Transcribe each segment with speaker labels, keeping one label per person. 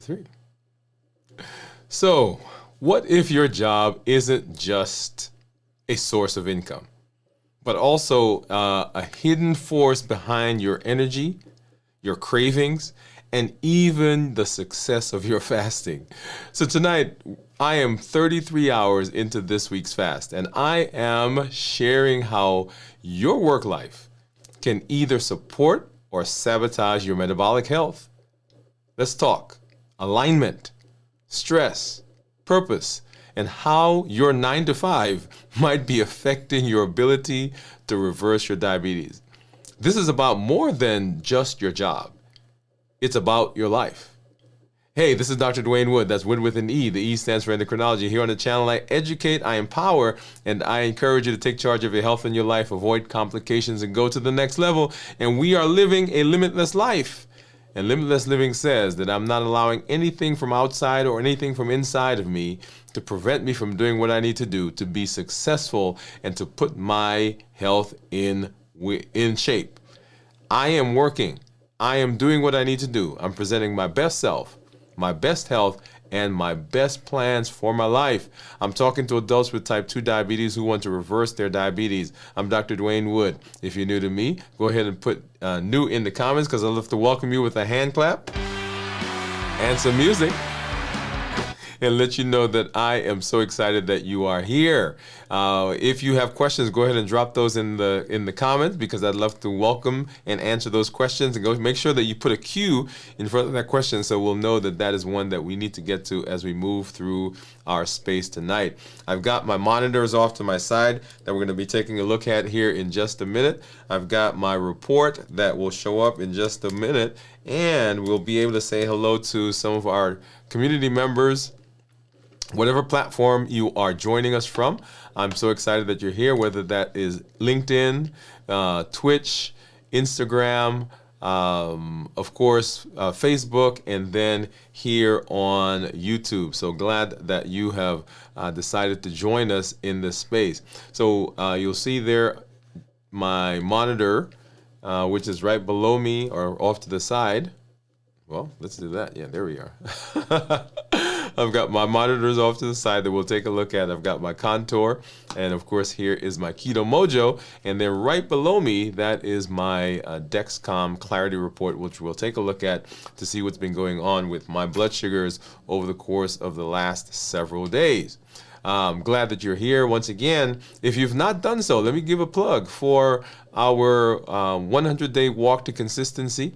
Speaker 1: 3. So, what if your job isn't just a source of income, but also a hidden force behind your energy, your cravings, and even the success of your fasting? So tonight, I am 33 hours into this week's fast, and I am sharing how your work life can either support or sabotage your metabolic health. Let's talk alignment, stress, purpose, and how your 9 to 5 might be affecting your ability to reverse your diabetes. This is about more than just your job. It's about your life. Hey, this is Dr. Dwain Woode. That's Wood with an E. The E stands for endocrinology. Here on the channel, I educate, I empower, and I encourage you to take charge of your health and your life, avoid complications, and go to the next level. And we are living a limitless life. And limitless living says that I'm not allowing anything from outside or anything from inside of me to prevent me from doing what I need to do to be successful and to put my health in shape. I am working. I am doing what I need to do. I'm presenting my best self, my best health, and my best plans for my life. I'm talking to adults with type 2 diabetes who want to reverse their diabetes. I'm Dr. Dwain Woode. If you're new to me, go ahead and put new in the comments, because I'd love to welcome you with a hand clap and some music and let you know that I am so excited that you are here. If you have questions, go ahead and drop those in the comments, because I'd love to welcome and answer those questions. And go make sure that you put a Q in front of that question, so we'll know that that is one that we need to get to as we move through our space tonight. I've got my monitors off to my side that we're going to be taking a look at here in just a minute. I've got my report that will show up in just a minute, and we'll be able to say hello to some of our community members, whatever platform you are joining us from. I'm so excited that you're here, whether that is LinkedIn, Twitch, Instagram, of course, Facebook, and then here on YouTube. So glad that you have decided to join us in this space. So you'll see there my monitor, which is right below me or off to the side. Well, let's do that. Yeah, there we are. I've got my monitors off to the side that we'll take a look at. I've got my contour, and of course here is my Keto Mojo, and then right below me, that is my Dexcom Clarity Report, which we'll take a look at to see what's been going on with my blood sugars over the course of the last several days. I'm glad that you're here once again. If you've not done so, let me give a plug for our 100-day walk to consistency.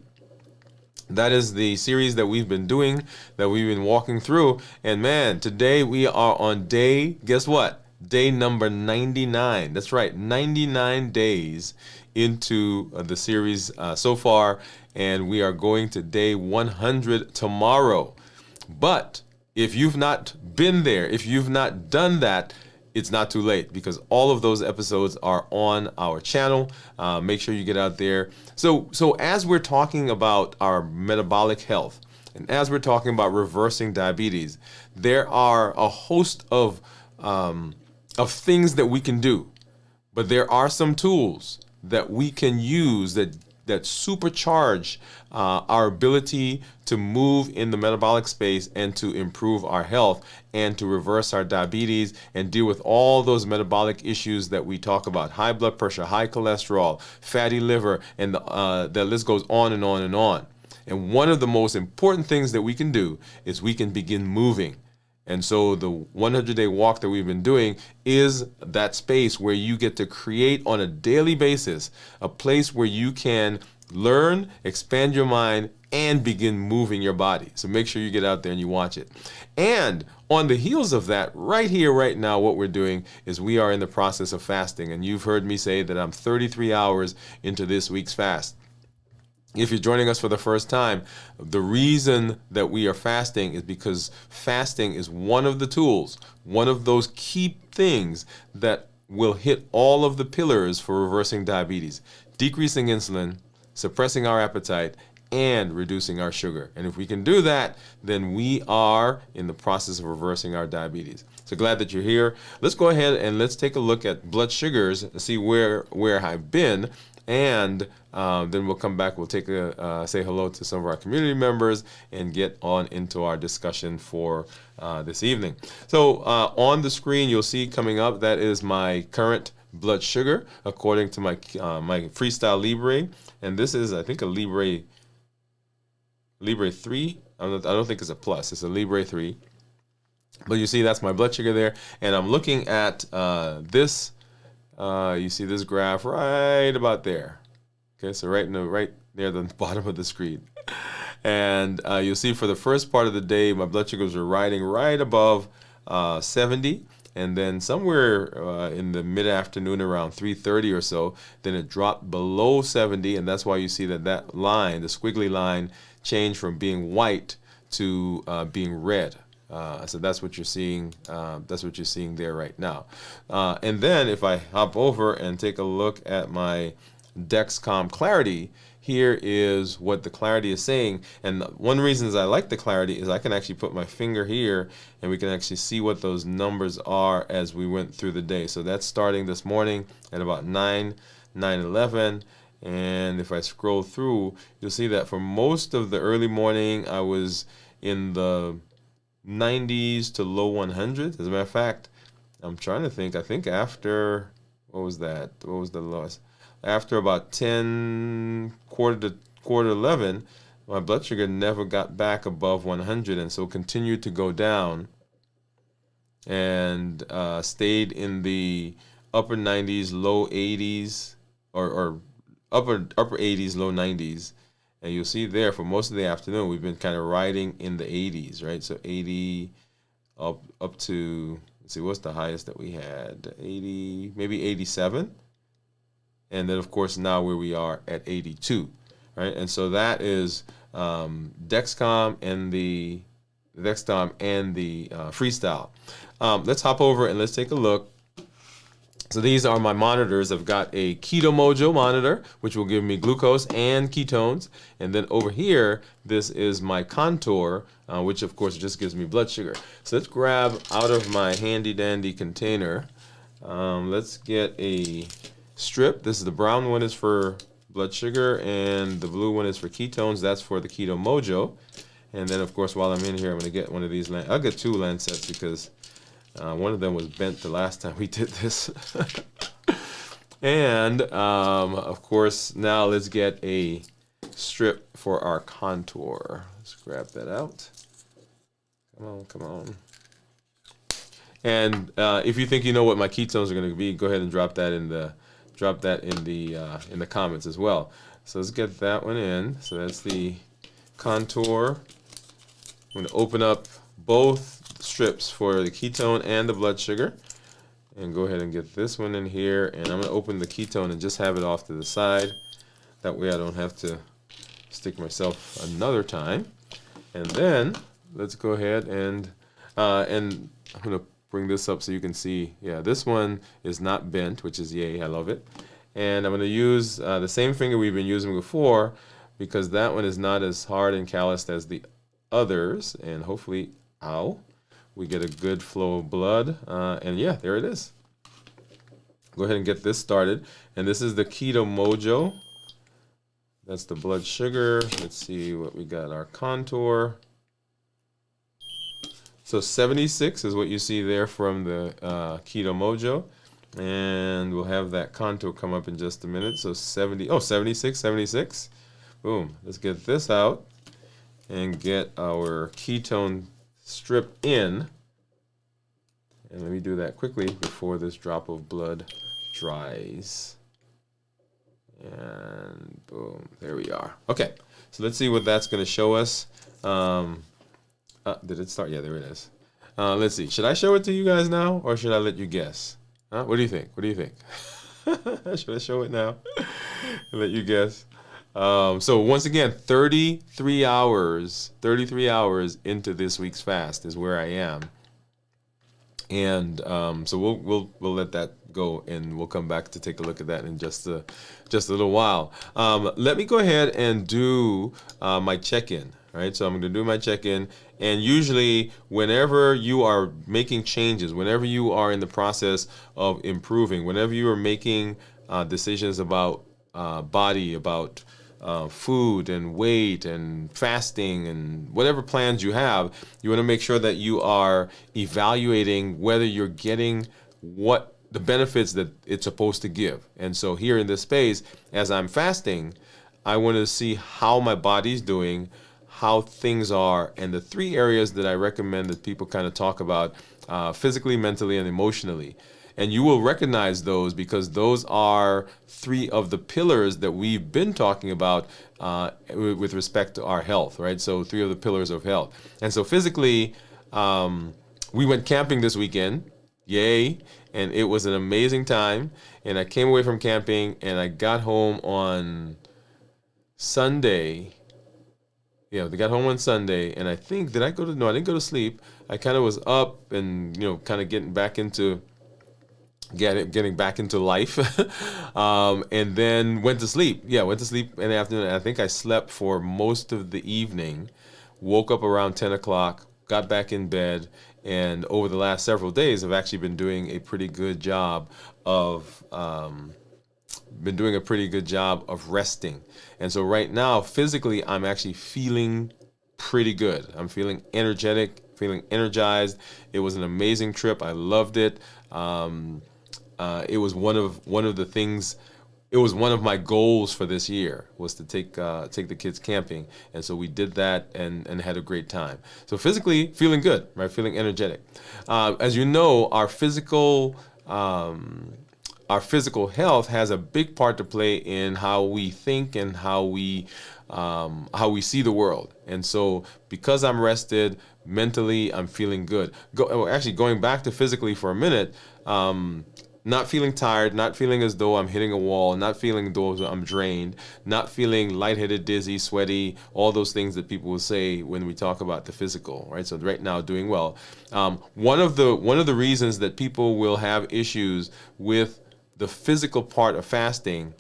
Speaker 1: That is the series that we've been doing, that we've been walking through. And man, today we are on day, guess what? Day number 99. That's right, 99 days into the series so far. And we are going to day 100 tomorrow. But if you've not been there, if you've not done that, it's not too late, because all of those episodes are on our channel. Make sure you get out there. So as we're talking about our metabolic health, and as we're talking about reversing diabetes, there are a host of things that we can do, but there are some tools that we can use that supercharge our ability to move in the metabolic space and to improve our health and to reverse our diabetes and deal with all those metabolic issues that we talk about: high blood pressure, high cholesterol, fatty liver, and the list goes on and on and on. And one of the most important things that we can do is we can begin moving. And so the 100-day walk that we've been doing is that space where you get to create on a daily basis a place where you can learn, expand your mind, and begin moving your body. So make sure you get out there and you watch it. And on the heels of that, right here, right now, what we're doing is we are in the process of fasting. And you've heard me say that I'm 33 hours into this week's fast. If you're joining us for the first time, the reason that we are fasting is because fasting is one of the tools, one of those key things that will hit all of the pillars for reversing diabetes: decreasing insulin, suppressing our appetite, and reducing our sugar. And if we can do that, then we are in the process of reversing our diabetes. So glad that you're here. Let's go ahead and let's take a look at blood sugars and see where I've been. And then we'll come back. We'll take say hello to some of our community members and get on into our discussion for this evening. So on the screen, you'll see coming up, that is my current blood sugar according to my my Freestyle Libre. And this is, I think, a Libre 3. I don't think it's a plus. It's a Libre 3. But you see, that's my blood sugar there. And I'm looking at this. You see this graph right about there. Okay, so right near the bottom of the screen. And you'll see for the first part of the day, my blood sugars are riding right above 70. And then somewhere in the mid-afternoon around 3:30 or so, then it dropped below 70. And that's why you see that line, the squiggly line, changed from being white to being red. So that's what you're seeing. That's what you're seeing there right now. And then if I hop over and take a look at my Dexcom Clarity, here is what the Clarity is saying. And one reason is I like the Clarity is I can actually put my finger here and we can actually see what those numbers are as we went through the day. So that's starting this morning at about 9:11. And if I scroll through, you'll see that for most of the early morning, I was in the 90s to low 100s. As a matter of fact, I'm trying to think. I think after, what was that? What was the lowest? After about 10, quarter 11, my blood sugar never got back above 100, and so continued to go down and stayed in the upper 90s, low 80s, or upper 80s, low 90s. And you'll see there for most of the afternoon, we've been kind of riding in the 80s, right? So 80 up to, let's see, what's the highest that we had? 80, maybe 87. And then, of course, now where we are at 82, right? And so that is Dexcom and the Freestyle. Let's hop over and let's take a look. So these are my monitors. I've got a Keto Mojo monitor, which will give me glucose and ketones. And then over here, this is my Contour, which of course just gives me blood sugar. So let's grab out of my handy dandy container. Let's get a strip. This is the brown one is for blood sugar and the blue one is for ketones. That's for the Keto Mojo. And then of course, while I'm in here, I'm gonna get one of these. I'll get 2 Lancets because one of them was bent the last time we did this. And of course, now let's get a strip for our Contour. Let's grab that out. Come on. And if you think you know what my ketones are going to be, go ahead and drop that in the comments as well. So let's get that one in. So that's the Contour. I'm going to open up both strips for the ketone and the blood sugar, and go ahead and get this one in here. And I'm going to open the ketone and just have it off to the side. That way I don't have to stick myself another time. And then let's go ahead and I'm going to bring this up so you can see. Yeah, this one is not bent, which is yay. I love it. And I'm going to use the same finger we've been using before because that one is not as hard and calloused as the others. And hopefully, we get a good flow of blood. And yeah, there it is. Go ahead and get this started. And this is the Keto Mojo. That's the blood sugar. Let's see what we got. Our Contour. So 76 is what you see there from the Keto Mojo. And we'll have that Contour come up in just a minute. So 76. Boom. Let's get this out and get our ketone strip in. And let me do that quickly before this drop of blood dries. And boom, there we are. Okay, so let's see what that's going to show us. Did it start? Yeah, there it is. Let's see. Should I show it to you guys now, or should I let you guess? What do you think? Should I show it now and let you guess? So once again, 33 hours into this week's fast is where I am. And so we'll let that go, and we'll come back to take a look at that in just a little while. Let me go ahead and do my check-in. Right, so I'm going to do my check-in, and usually whenever you are making changes, whenever you are in the process of improving, whenever you are making decisions about body, about food and weight and fasting and whatever plans you have, you want to make sure that you are evaluating whether you're getting what the benefits that it's supposed to give. And so here in this space, as I'm fasting, I want to see how my body's doing, how things are, and the three areas that I recommend that people kind of talk about, physically, mentally, and emotionally. And you will recognize those because those are three of the pillars that we've been talking about with respect to our health, right? So three of the pillars of health. And so physically, we went camping this weekend. Yay. And it was an amazing time. And I came away from camping and I got home on Sunday. Yeah, they got home on Sunday, and I think, did I go to, no, I didn't go to sleep. I kind of was up and, kind of getting back into life, and then went to sleep. Yeah, went to sleep in the afternoon. I think I slept for most of the evening, woke up around 10 o'clock, got back in bed, and over the last several days, I've actually been doing a pretty good job of resting. And so right now, physically, I'm actually feeling pretty good. I'm feeling energetic, feeling energized. It was an amazing trip. I loved it. It was one of the things. It was one of my goals for this year was to take the kids camping, and so we did that and had a great time. So physically feeling good, right? Feeling energetic. As you know, our physical health has a big part to play in how we think and how we see the world. And so because I'm rested mentally, I'm feeling good. Going back to physically for a minute, not feeling tired, not feeling as though I'm hitting a wall, not feeling as though I'm drained, not feeling lightheaded, dizzy, sweaty, all those things that people will say when we talk about the physical, right? So right now, doing well. One of the reasons that people will have issues with the physical part of fasting,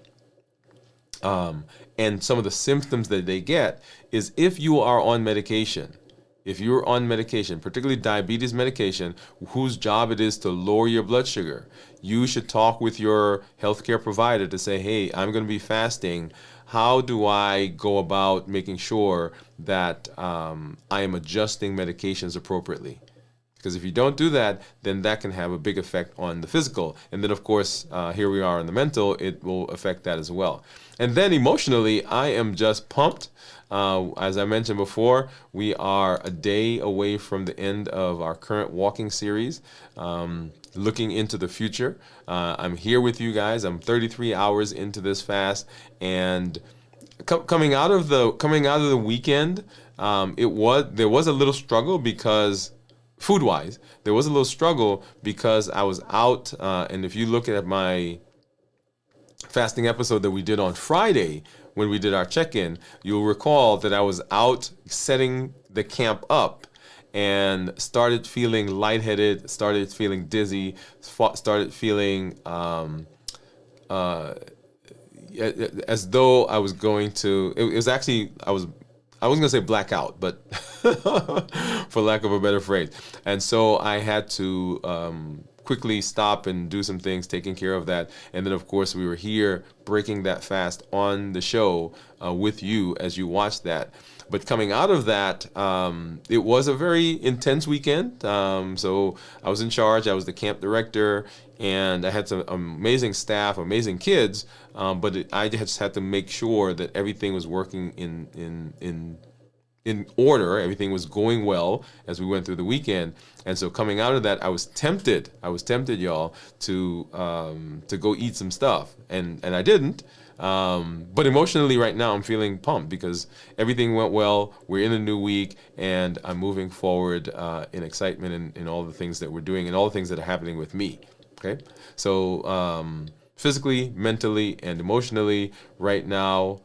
Speaker 1: and some of the symptoms that they get is if you are on medication. If you're on medication, particularly diabetes medication, whose job it is to lower your blood sugar, you should talk with your healthcare provider to say, hey, I'm going to be fasting. How do I go about making sure that I am adjusting medications appropriately? Because if you don't do that, then that can have a big effect on the physical. And then, of course, here we are in the mental, it will affect that as well. And then emotionally, I am just pumped. As I mentioned before, we are a day away from the end of our current walking series, looking into the future. I'm here with you guys. I'm 33 hours into this fast, and coming out of the weekend, there was a little struggle because food-wise, there was a little struggle because I was out, and if you look at my fasting episode that we did on Friday when we did our check-in, you'll recall that I was out setting the camp up and started feeling lightheaded, started feeling dizzy, started feeling as though I was going to, it was actually, I wasn't going to say blackout, but for lack of a better phrase. And so I had to quickly stop and do some things, taking care of that. And then, of course, we were here breaking that fast on the show with you as you watched that. But coming out of that, it was a very intense weekend. So I was in charge. I was the camp director, and I had some amazing staff, amazing kids. I just had to make sure that everything was working in order. Everything was going well as we went through the weekend. And so coming out of that, I was tempted, y'all, to go eat some stuff, and I didn't. But emotionally right now, I'm feeling pumped because everything went well. We're in a new week, and I'm moving forward in excitement in all the things that we're doing and all the things that are happening with me. Okay, so physically, mentally, and emotionally, right now,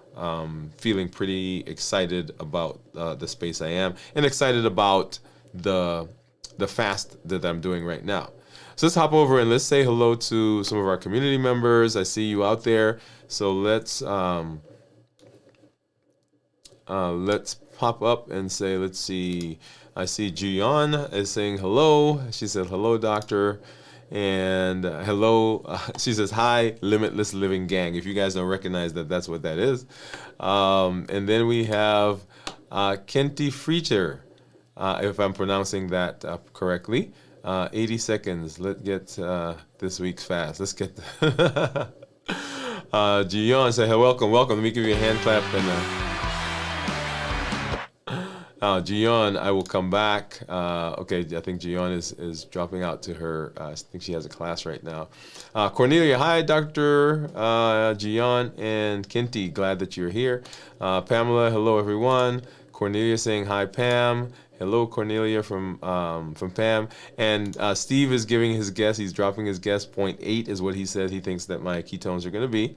Speaker 1: feeling pretty excited about the space I am, and excited about the fast that I'm doing right now. So let's hop over and let's say hello to some of our community members. I see you out there. So let's pop up and say, let's see. I see Jian is saying hello. She said hello, doctor. And hello, she says, hi, Limitless Living Gang. If you guys don't recognize that, that's what that is. And then we have Kenti Freeter, if I'm pronouncing that correctly. 80 seconds. Let's get this week's fast. Let's get Gion say, hey, welcome. Let me give you a hand clap. And Gion, I will come back. Okay, I think Gion is dropping out to her. I think she has a class right now. Cornelia, hi, Dr. Gion and Kenti. Glad that you're here. Pamela, hello, everyone. Cornelia saying, hi, Pam. Hello, Cornelia from Pam. And Steve is giving his guess. He's dropping his guess. 0.8 is what he said he thinks that my ketones are going to be.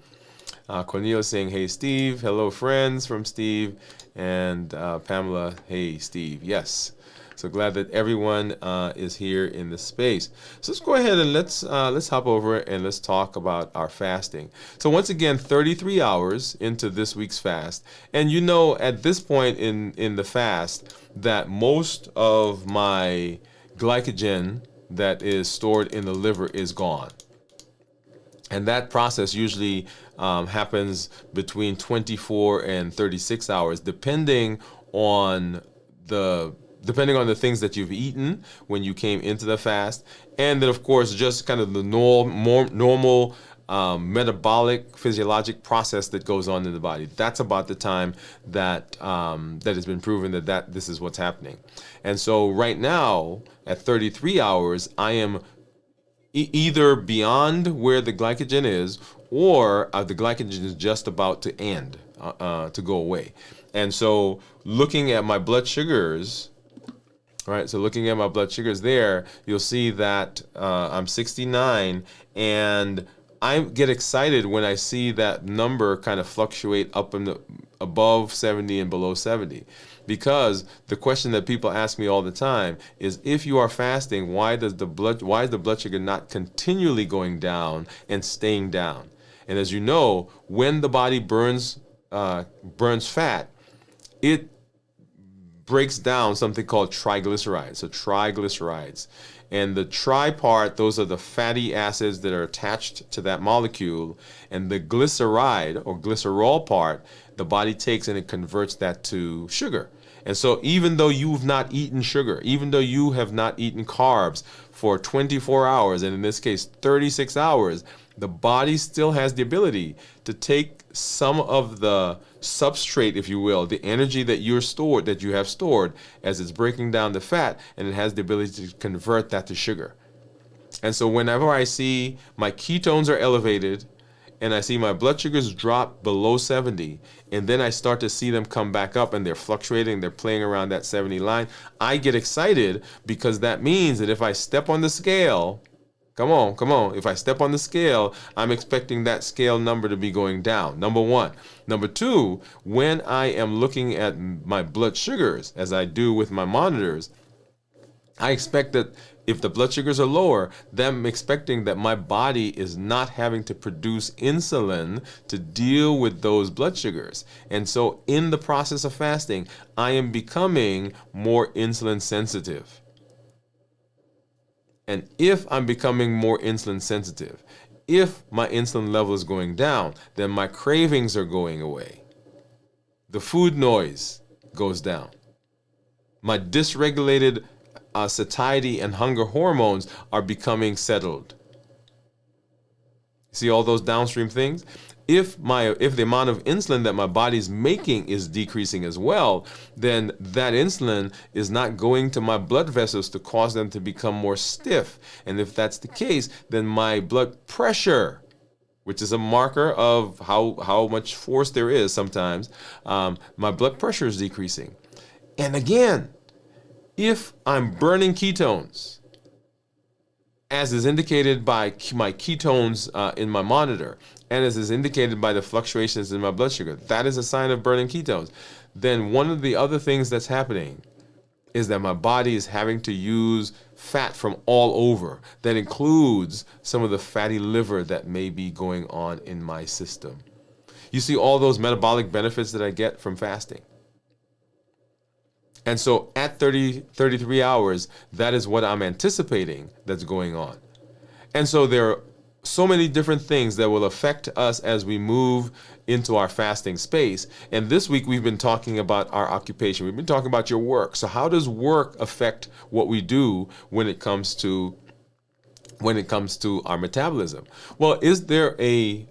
Speaker 1: Cornelia saying, hey, Steve. Hello, friends from Steve. And Pamela, hey, Steve. Yes. So glad that everyone is here in this space. So let's go ahead and let's hop over and let's talk about our fasting. So once again, 33 hours into this week's fast. And you know, at this point in the fast, that most of my glycogen that is stored in the liver is gone. And that process usually happens between 24 and 36 hours, depending on the things that you've eaten when you came into the fast, and then of course just kind of the normal metabolic physiologic process that goes on in the body. That's about the time that has been proven that this is what's happening. And so right now at 33 hours, I am either beyond where the glycogen is, or the glycogen is just about to end, to go away. And so looking at my blood sugars, right? So looking at my blood sugars there, you'll see that I'm 69, and I get excited when I see that number kind of fluctuate up in the above 70 and below 70. Because the question that people ask me all the time is, if you are fasting, why is the blood sugar not continually going down and staying down? And as you know, when the body burns fat, it breaks down something called triglycerides. So triglycerides. And the tri part, those are the fatty acids that are attached to that molecule. And the glyceride or glycerol part, the body takes and it converts that to sugar. And so even though you've not eaten sugar, even though you have not eaten carbs for 24 hours, and in this case 36 hours, the body still has the ability to take some of the substrate, if you will, the energy that you have stored as it's breaking down the fat, and it has the ability to convert that to sugar. And so whenever I see my ketones are elevated and I see my blood sugars drop below 70, and then I start to see them come back up and they're fluctuating, they're playing around that 70 line, I get excited, because that means that if I step on the scale, come on. If I step on the scale, I'm expecting that scale number to be going down, number one. Number two, when I am looking at my blood sugars, as I do with my monitors, I expect that if the blood sugars are lower, then I'm expecting that my body is not having to produce insulin to deal with those blood sugars. And so in the process of fasting, I am becoming more insulin sensitive. And if I'm becoming more insulin sensitive, if my insulin level is going down, then my cravings are going away. The food noise goes down. My dysregulated satiety and hunger hormones are becoming settled. See all those downstream things? If the amount of insulin that my body's making is decreasing as well, then that insulin is not going to my blood vessels to cause them to become more stiff. And if that's the case, then my blood pressure, which is a marker of how much force there is sometimes, my blood pressure is decreasing. And again, if I'm burning ketones, as is indicated by my ketones in my monitor, and as is indicated by the fluctuations in my blood sugar, that is a sign of burning ketones. Then one of the other things that's happening is that my body is having to use fat from all over. That includes some of the fatty liver that may be going on in my system. You see all those metabolic benefits that I get from fasting. And so at 33 hours, that is what I'm anticipating that's going on. And so there are so many different things that will affect us as we move into our fasting space. And this week we've been talking about our occupation. We've been talking about your work. So how does work affect what we do when it comes to our metabolism? Well, is there a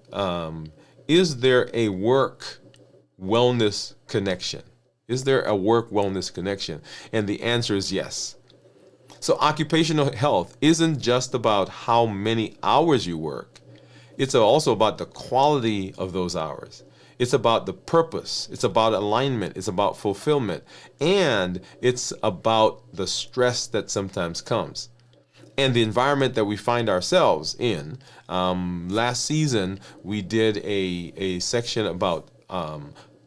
Speaker 1: work wellness connection? Is there a work wellness connection? And the answer is yes. So occupational health isn't just about how many hours you work. It's also about the quality of those hours. It's about the purpose. It's about alignment. It's about fulfillment. And it's about the stress that sometimes comes and the environment that we find ourselves in. Last season, we did a section about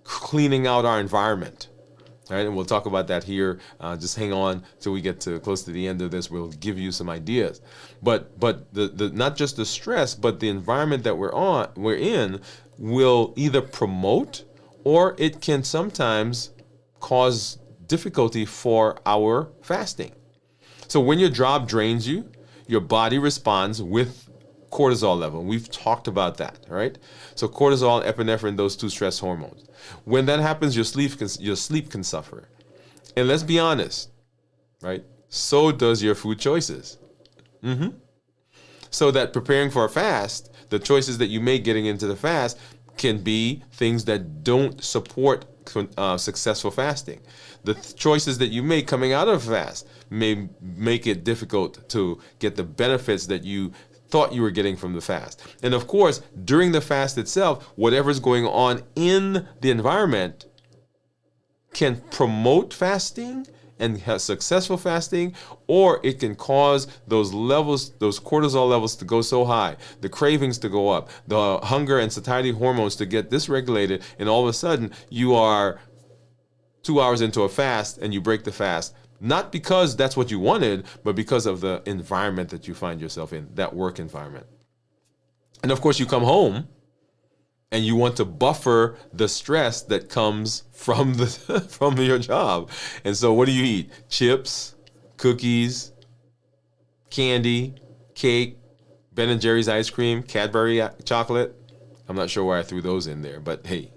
Speaker 1: cleaning out our environment. All right, and we'll talk about that here. Just hang on till we get to close to the end of this. We'll give you some ideas. But the not just the stress, but the environment that we're in will either promote or it can sometimes cause difficulty for our fasting. So when your job drains you, your body responds with cortisol level. We've talked about that, right? So cortisol, epinephrine, those two stress hormones. When that happens, your sleep can suffer. And let's be honest, right? So does your food choices. So that preparing for a fast, the choices that you make getting into the fast can be things that don't support successful fasting. The choices that you make coming out of a fast may make it difficult to get the benefits that you thought you were getting from the fast. And of course, during the fast itself, whatever's going on in the environment can promote fasting and have successful fasting, or it can cause those levels, those cortisol levels to go so high, the cravings to go up, the hunger and satiety hormones to get dysregulated, and all of a sudden you are 2 hours into a fast and you break the fast. Not because that's what you wanted, but because of the environment that you find yourself in, that work environment. And of course, you come home and you want to buffer the stress that comes from from your job. And so what do you eat? Chips, cookies, candy, cake, Ben & Jerry's ice cream, Cadbury chocolate. I'm not sure why I threw those in there, but hey.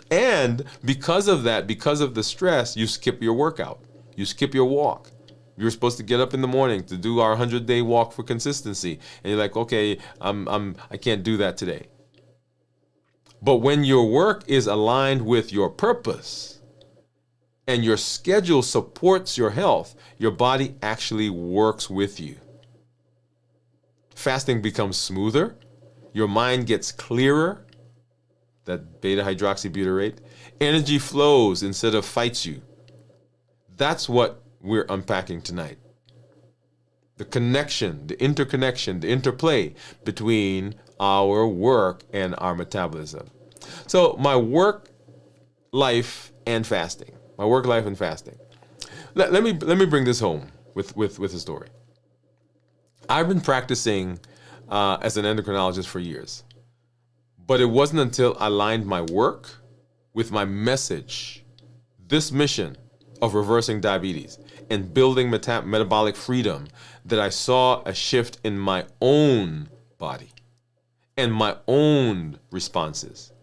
Speaker 1: And because of that, because of the stress, you skip your workout. You skip your walk. You're supposed to get up in the morning to do our 100-day walk for consistency. And you're like, okay, I can't do that today. But when your work is aligned with your purpose and your schedule supports your health, your body actually works with you. Fasting becomes smoother. Your mind gets clearer. That beta hydroxybutyrate. Energy flows instead of fights you. That's what we're unpacking tonight. The connection, the interconnection, the interplay between our work and our metabolism. So my work life and fasting. My work life and fasting. Let me bring this home with a story. I've been practicing as an endocrinologist for years. But it wasn't until I aligned my work with my message, this mission of reversing diabetes and building metabolic freedom, that I saw a shift in my own body and my own responses.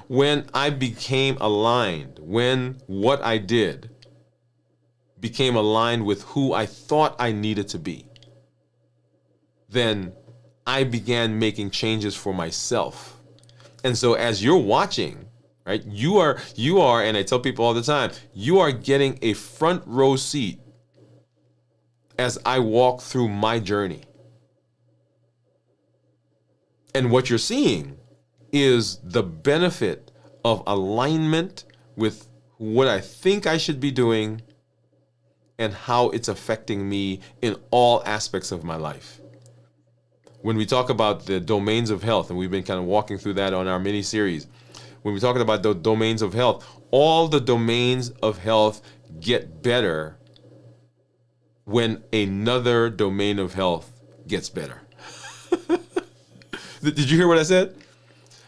Speaker 1: When I became aligned, when what I did became aligned with who I thought I needed to be, then I began making changes for myself. And so as you're watching, right, you are, and I tell people all the time, you are getting a front row seat as I walk through my journey. And what you're seeing is the benefit of alignment with what I think I should be doing and how it's affecting me in all aspects of my life. When we talk about the domains of health, and we've been kind of walking through that on our mini series, when we're talking about the domains of health, all the domains of health get better when another domain of health gets better. Did you hear what I said?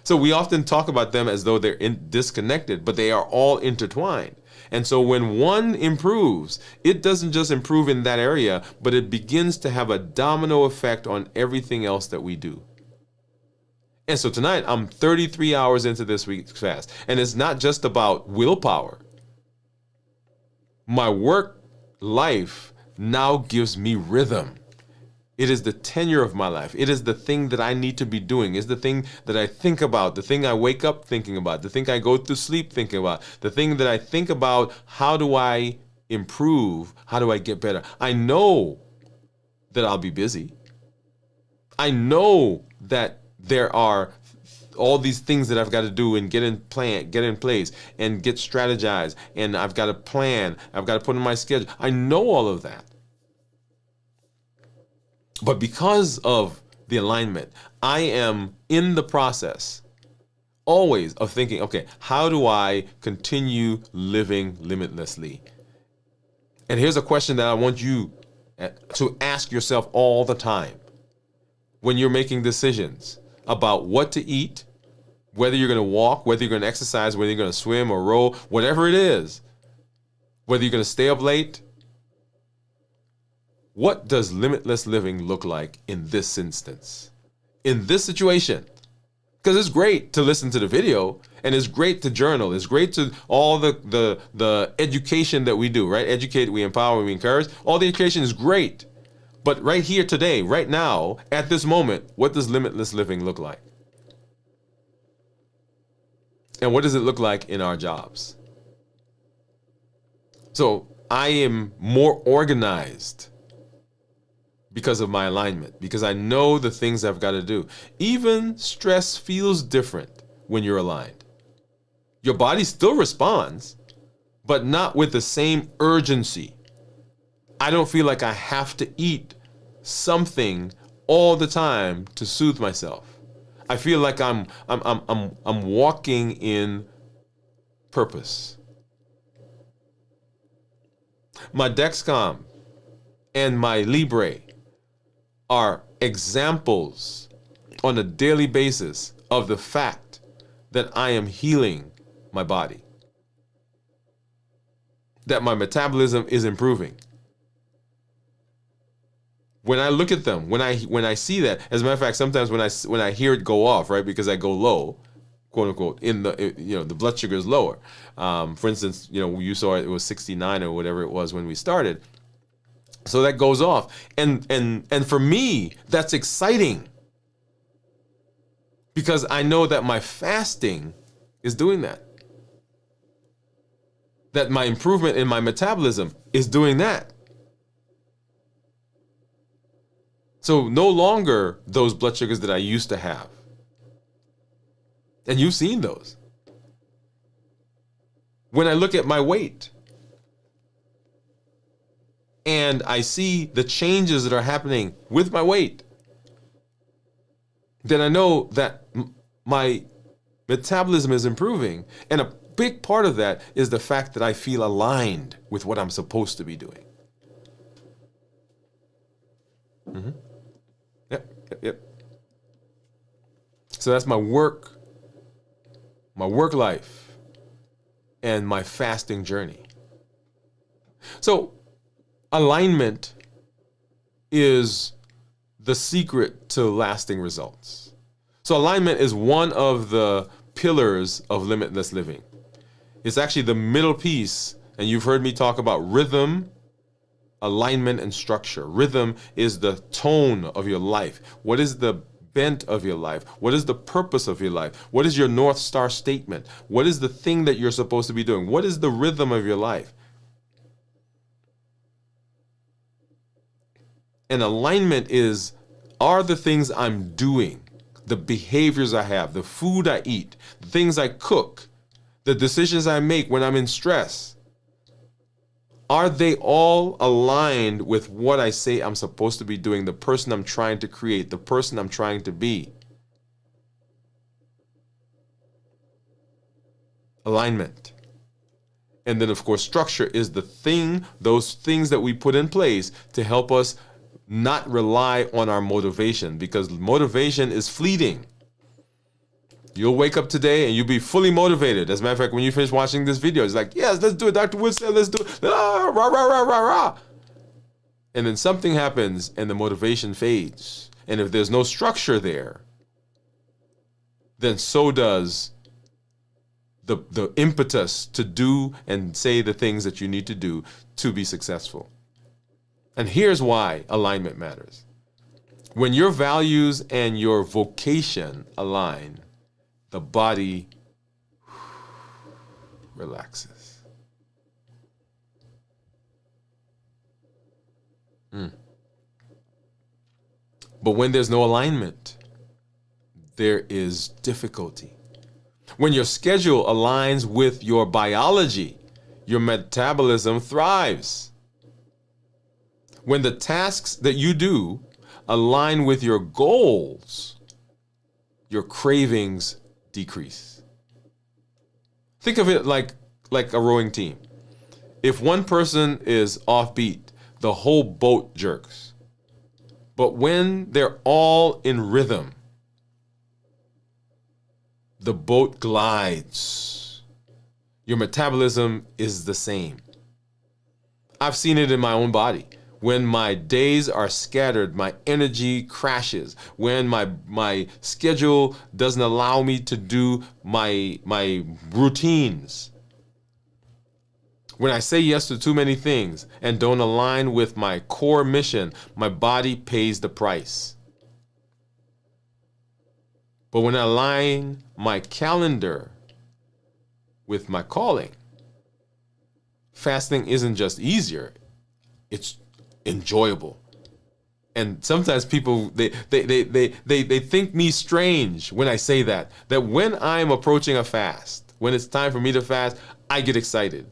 Speaker 1: So we often talk about them as though they're disconnected, but they are all intertwined. And so when one improves, it doesn't just improve in that area, but it begins to have a domino effect on everything else that we do. And so tonight, I'm 33 hours into this week's fast. And it's not just about willpower. My work life now gives me rhythm. It is the tenure of my life. It is the thing that I need to be doing. It's the thing that I think about, the thing I wake up thinking about, the thing I go to sleep thinking about, the thing that I think about, how do I improve? How do I get better? I know that I'll be busy. I know that there are all these things that I've got to do and get in place and get strategized, and I've got to plan. I've got to put in my schedule. I know all of that. But because of the alignment, I am in the process always of thinking, okay, how do I continue living limitlessly? And here's a question that I want you to ask yourself all the time when you're making decisions about what to eat, whether you're going to walk, whether you're going to exercise, whether you're going to swim or row, whatever it is, whether you're going to stay up late. What does limitless living look like in this instance, in this situation? Because it's great to listen to the video, and it's great to journal. It's great to all the education that we do, right? Educate, we empower, we encourage. All the education is great. But right here today, right now, at this moment, what does limitless living look like? And what does it look like in our jobs? So I am more organized because of my alignment, because I know the things I've got to do. Even stress feels different when you're aligned. Your body still responds, but not with the same urgency. I don't feel like I have to eat something all the time to soothe myself. I feel like I'm walking in purpose. My Dexcom and my Libre are examples on a daily basis of the fact that I am healing my body, that my metabolism is improving. When I look at them, when I see that, as a matter of fact, sometimes when I hear it go off, right, because I go low, quote unquote, in the blood sugar is lower. For instance, you saw it was 69 or whatever it was when we started. So that goes off, and for me, that's exciting because I know that my fasting is doing that. That my improvement in my metabolism is doing that. So no longer those blood sugars that I used to have. And you've seen those. When I look at my weight and I see the changes that are happening with my weight, then I know that my metabolism is improving. And a big part of that is the fact that I feel aligned with what I'm supposed to be doing. Mm-hmm. Yep. So that's my work life, and my fasting journey. So alignment is the secret to lasting results. So alignment is one of the pillars of limitless living. It's actually the middle piece, and you've heard me talk about rhythm, alignment, and structure. Rhythm is the tone of your life. What is the bent of your life? What is the purpose of your life? What is your North Star statement? What is the thing that you're supposed to be doing? What is the rhythm of your life? And alignment are the things I'm doing, the behaviors I have, the food I eat, the things I cook, the decisions I make when I'm in stress. Are they all aligned with what I say I'm supposed to be doing, the person I'm trying to create, the person I'm trying to be? Alignment. And then, of course, structure is those things that we put in place to help us not rely on our motivation, because motivation is fleeting. You'll wake up today and you'll be fully motivated. As a matter of fact, when you finish watching this video, it's like, yes, let's do it. Dr. Woode said, let's do it. Ah, rah, rah, rah, rah, rah. And then something happens and the motivation fades. And if there's no structure there, then so does the impetus to do and say the things that you need to do to be successful. And here's why alignment matters. When your values and your vocation align, the body relaxes. But when there's no alignment, there is difficulty. When your schedule aligns with your biology, your metabolism thrives. When the tasks that you do align with your goals, your cravings decrease. Think of it like a rowing team. If one person is offbeat, the whole boat jerks. But when they're all in rhythm, the boat glides. Your metabolism is the same. I've seen it in my own body. When my days are scattered, my energy crashes. When my schedule doesn't allow me to do my routines. When I say yes to too many things and don't align with my core mission, my body pays the price. But when I align my calendar with my calling, fasting isn't just easier, it's enjoyable. And sometimes people they think me strange when I say that when I'm approaching a fast, when it's time for me to fast, I get excited.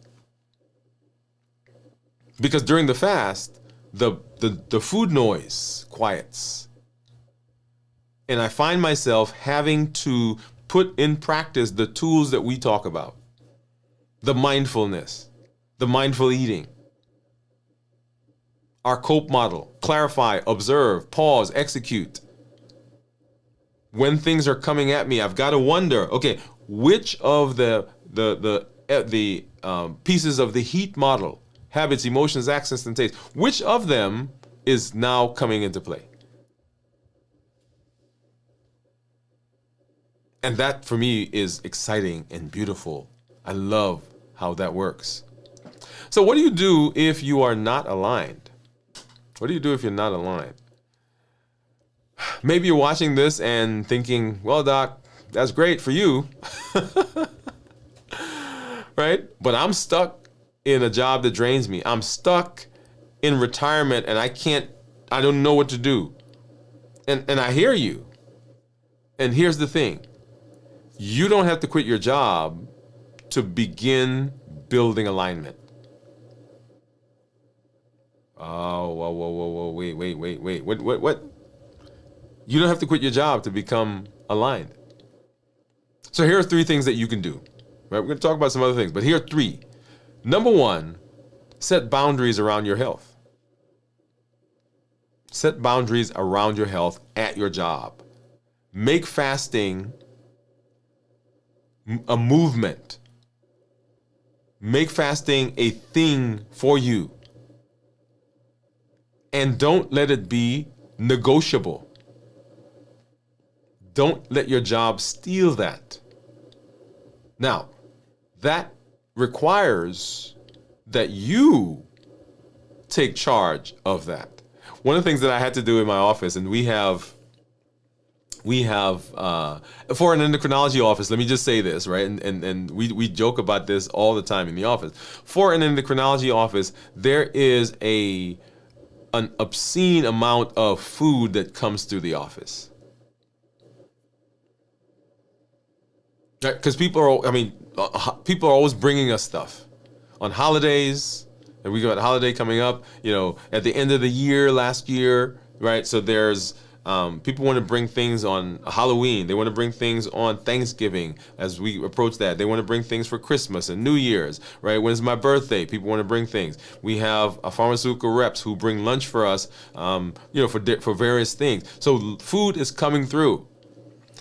Speaker 1: Because during the fast, the food noise quiets. And I find myself having to put in practice the tools that we talk about. The mindfulness, the mindful eating. Our COPE model: clarify, observe, pause, execute. When things are coming at me, I've got to wonder, okay, which of the pieces of the HEAT model, habits, emotions, accents, and taste, which of them is now coming into play? And that for me is exciting and beautiful. I love how that works. So what do you do if you are not aligned? What do you do if you're not aligned? Maybe you're watching this and thinking, well, Doc, that's great for you. Right? But I'm stuck in a job that drains me. I'm stuck in retirement and I don't know what to do. And I hear you. And here's the thing. You don't have to quit your job to begin building alignment. Oh, whoa, wait. What? You don't have to quit your job to become aligned. So here are 3 things that you can do. Right? We're going to talk about some other things, but here are 3. Number 1, set boundaries around your health. Set boundaries around your health at your job. Make fasting a movement. Make fasting a thing for you. And don't let it be negotiable. Don't let your job steal that. Now, that requires that you take charge of that. One of the things that I had to do in my office, and we have for an endocrinology office, let me just say this, right? And we joke about this all the time in the office. For an endocrinology office, there is an obscene amount of food that comes through the office. Because people are always bringing us stuff on holidays, and we got a holiday coming up, at the end of the year, last year, right? So there's people want to bring things on Halloween. They want to bring things on Thanksgiving as we approach that. They want to bring things for Christmas and New Year's, right? When it's my birthday, people want to bring things. We have pharmaceutical reps who bring lunch for us, for various things. So food is coming through.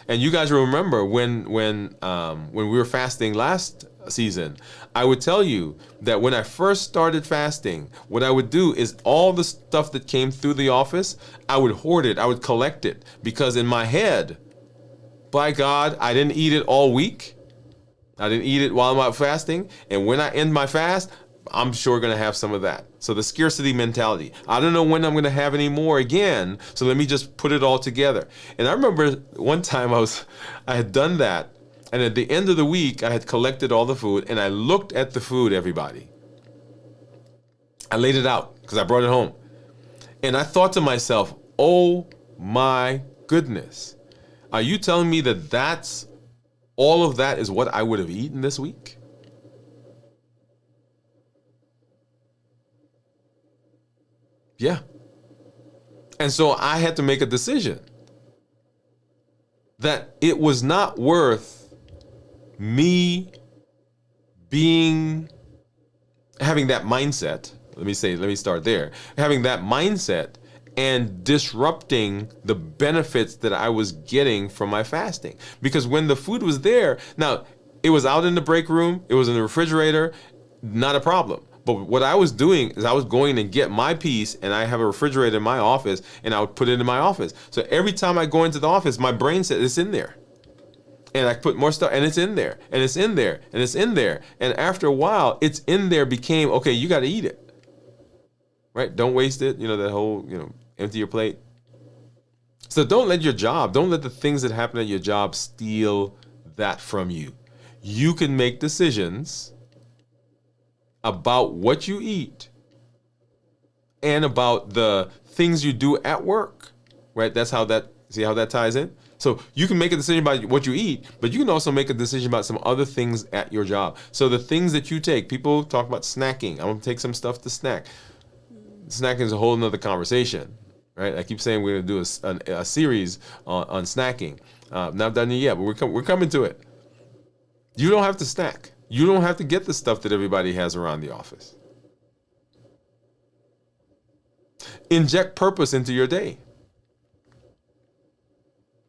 Speaker 1: And you guys remember when we were fasting last season, I would tell you that when I first started fasting, what I would do is all the stuff that came through the office, I would hoard it, I would collect it, because in my head, by God, I didn't eat it all week. I didn't eat it while I'm out fasting, and when I end my fast, I'm sure going to have some of that. So the scarcity mentality. I don't know when I'm going to have any more again, so let me just put it all together. And I remember one time I had done that, and at the end of the week, I had collected all the food, and I looked at the food, everybody. I laid it out because I brought it home. And I thought to myself, oh my goodness. Are you telling me that all of that is what I would have eaten this week? Yeah. And so I had to make a decision that it was not worth me having that mindset. Let me start there. Having that mindset and disrupting the benefits that I was getting from my fasting. Because when the food was there, now it was out in the break room, it was in the refrigerator, not a problem. But what I was doing is I was going to get my piece, and I have a refrigerator in my office, and I would put it in my office. So every time I go into the office, my brain said, it's in there. And I put more stuff, and it's in there, and it's in there, and it's in there. And after a while, it's in there became, okay, you got to eat it. Right? Don't waste it. That whole, empty your plate. So don't let the things that happen at your job steal that from you. You can make decisions about what you eat and about the things you do at work, right? See how that ties in? So you can make a decision about what you eat, but you can also make a decision about some other things at your job. So the things that you take, people talk about snacking. I'm going to take some stuff to snack. Snacking is a whole nother conversation, right? I keep saying we're going to do a series on snacking. Not done it yet, but we're coming to it. You don't have to snack. You don't have to get the stuff that everybody has around the office. Inject purpose into your day.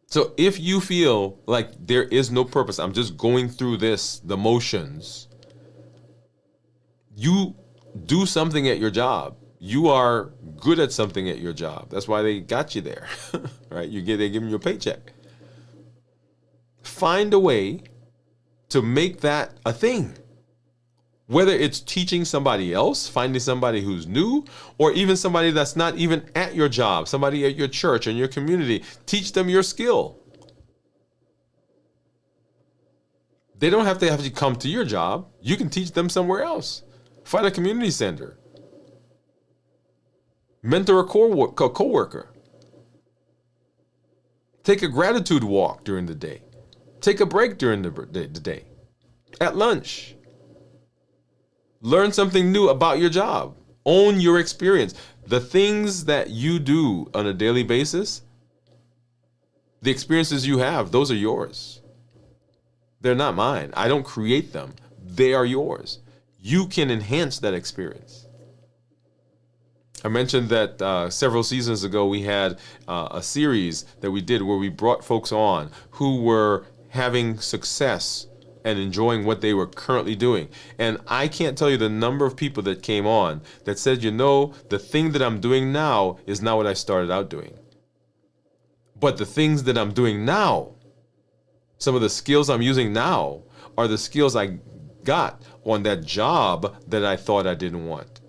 Speaker 1: So if you feel like there is no purpose, I'm just going through the motions, you do something at your job. You are good at something at your job. That's why they got you there, right? They give you a paycheck. Find a way to make that a thing. Whether it's teaching somebody else, finding somebody who's new, or even somebody that's not even at your job, somebody at your church and your community, teach them your skill. They don't have to come to your job. You can teach them somewhere else. Find a community center. Mentor a coworker. Take a gratitude walk during the day. Take a break during the day. At lunch. Learn something new about your job. Own your experience. The things that you do on a daily basis, the experiences you have, those are yours. They're not mine. I don't create them. They are yours. You can enhance that experience. I mentioned that several seasons ago we had a series that we did where we brought folks on who were having success and enjoying what they were currently doing. And I can't tell you the number of people that came on that said, the thing that I'm doing now is not what I started out doing. But the things that I'm doing now, some of the skills I'm using now are the skills I got on that job that I thought I didn't want.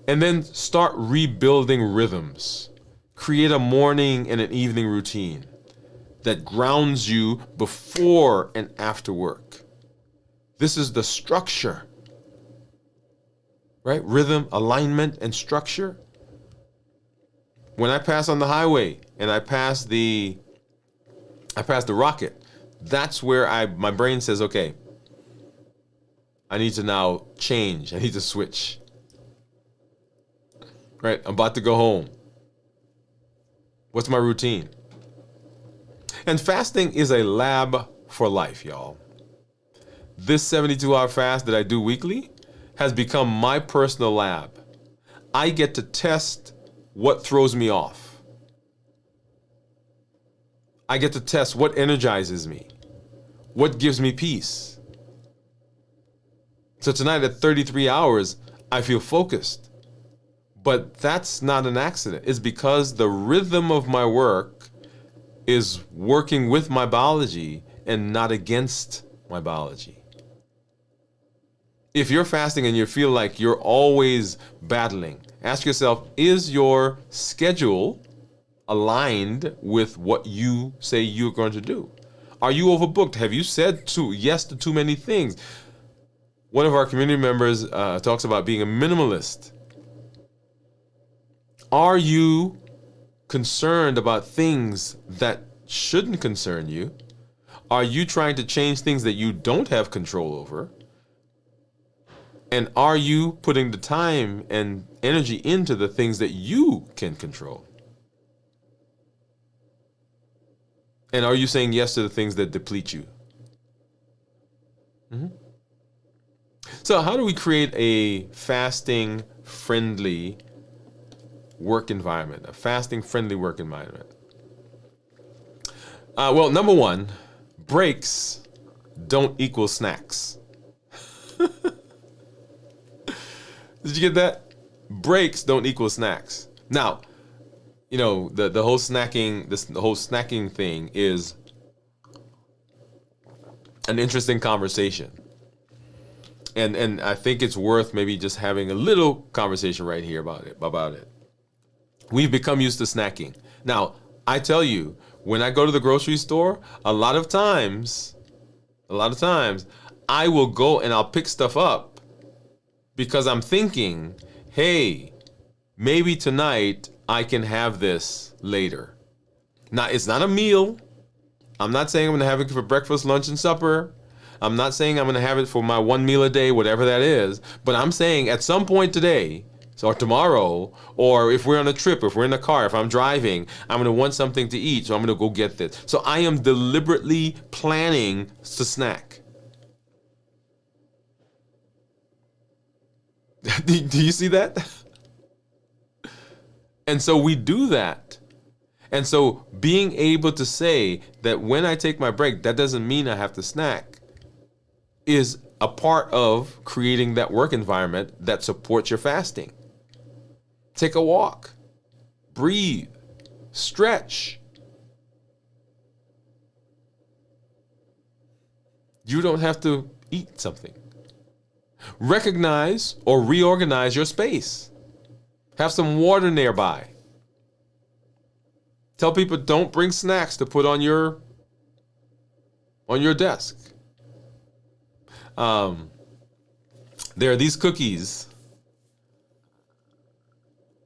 Speaker 1: And then start rebuilding rhythms. Create a morning and an evening routine that grounds you before and after work. This is the structure, right? Rhythm, alignment, and structure. When I pass on the highway and I pass the rocket, that's where my brain says, okay, I need to now change. I need to switch. Right? I'm about to go home. What's my routine? And fasting is a lab for life, y'all. This 72-hour fast that I do weekly has become my personal lab. I get to test what throws me off. I get to test what energizes me, what gives me peace. So tonight at 33 hours, I feel focused. But that's not an accident. It's because the rhythm of my work is working with my biology and not against my biology. If you're fasting and you feel like you're always battling, ask yourself, is your schedule aligned with what you say you're going to do? Are you overbooked? Have you said yes to too many things? One of our community members talks about being a minimalist. Are you concerned about things that shouldn't concern you? Are you trying to change things that you don't have control over? And are you putting the time and energy into the things that you can control? And are you saying yes to the things that deplete you? Mm-hmm. So how do we create a fasting-friendly work environment, a fasting-friendly work environment? Well, number one, breaks don't equal snacks. Did you get that? Breaks don't equal snacks. Now, you know, the whole snacking thing is an interesting conversation. And I think it's worth maybe just having a little conversation right here about it. We've become used to snacking. Now, I tell you, when I go to the grocery store, a lot of times, I will go and I'll pick stuff up because I'm thinking, hey, maybe tonight I can have this later. Now, it's not a meal. I'm not saying I'm going to have it for breakfast, lunch, and supper. I'm not saying I'm going to have it for my one meal a day, whatever that is. But I'm saying at some point today, or tomorrow, or if we're on a trip, if we're in a car, if I'm driving, I'm going to want something to eat, so I'm going to go get this. So I am deliberately planning to snack. Do you see that? And so we do that. And so being able to say that when I take my break, that doesn't mean I have to snack, is a part of creating that work environment that supports your fasting. Take a walk, breathe, stretch. You don't have to eat something. Recognize or reorganize your space. Have some water nearby. Tell people don't bring snacks to put on your desk. There are these cookies.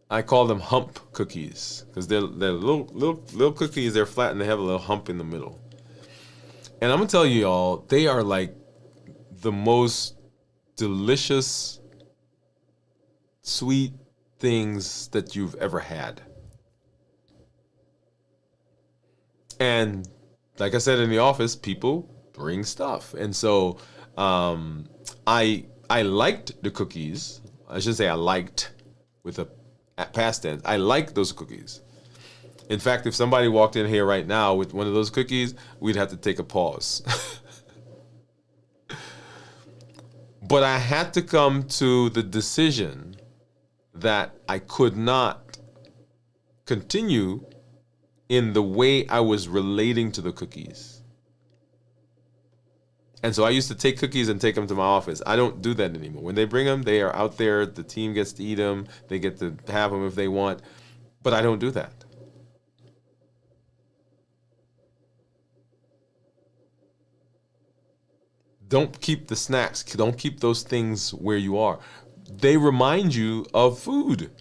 Speaker 1: I call them hump cookies because they're little cookies. They're flat and they have a little hump in the middle. And I'm gonna tell you all, they are like the most delicious, sweet things that you've ever had. And like I said in the office, people bring stuff. And so I liked the cookies. I should say I liked with a past tense. I liked those cookies. In fact, if somebody walked in here right now with one of those cookies, we'd have to take a pause. But I had to come to the decision that I could not continue in the way I was relating to the cookies. And so I used to take cookies and take them to my office. I don't do that anymore. When they bring them, they are out there. The team gets to eat them. They get to have them if they want. But I don't do that. Don't keep the snacks. Don't keep those things where you are. They remind you of food.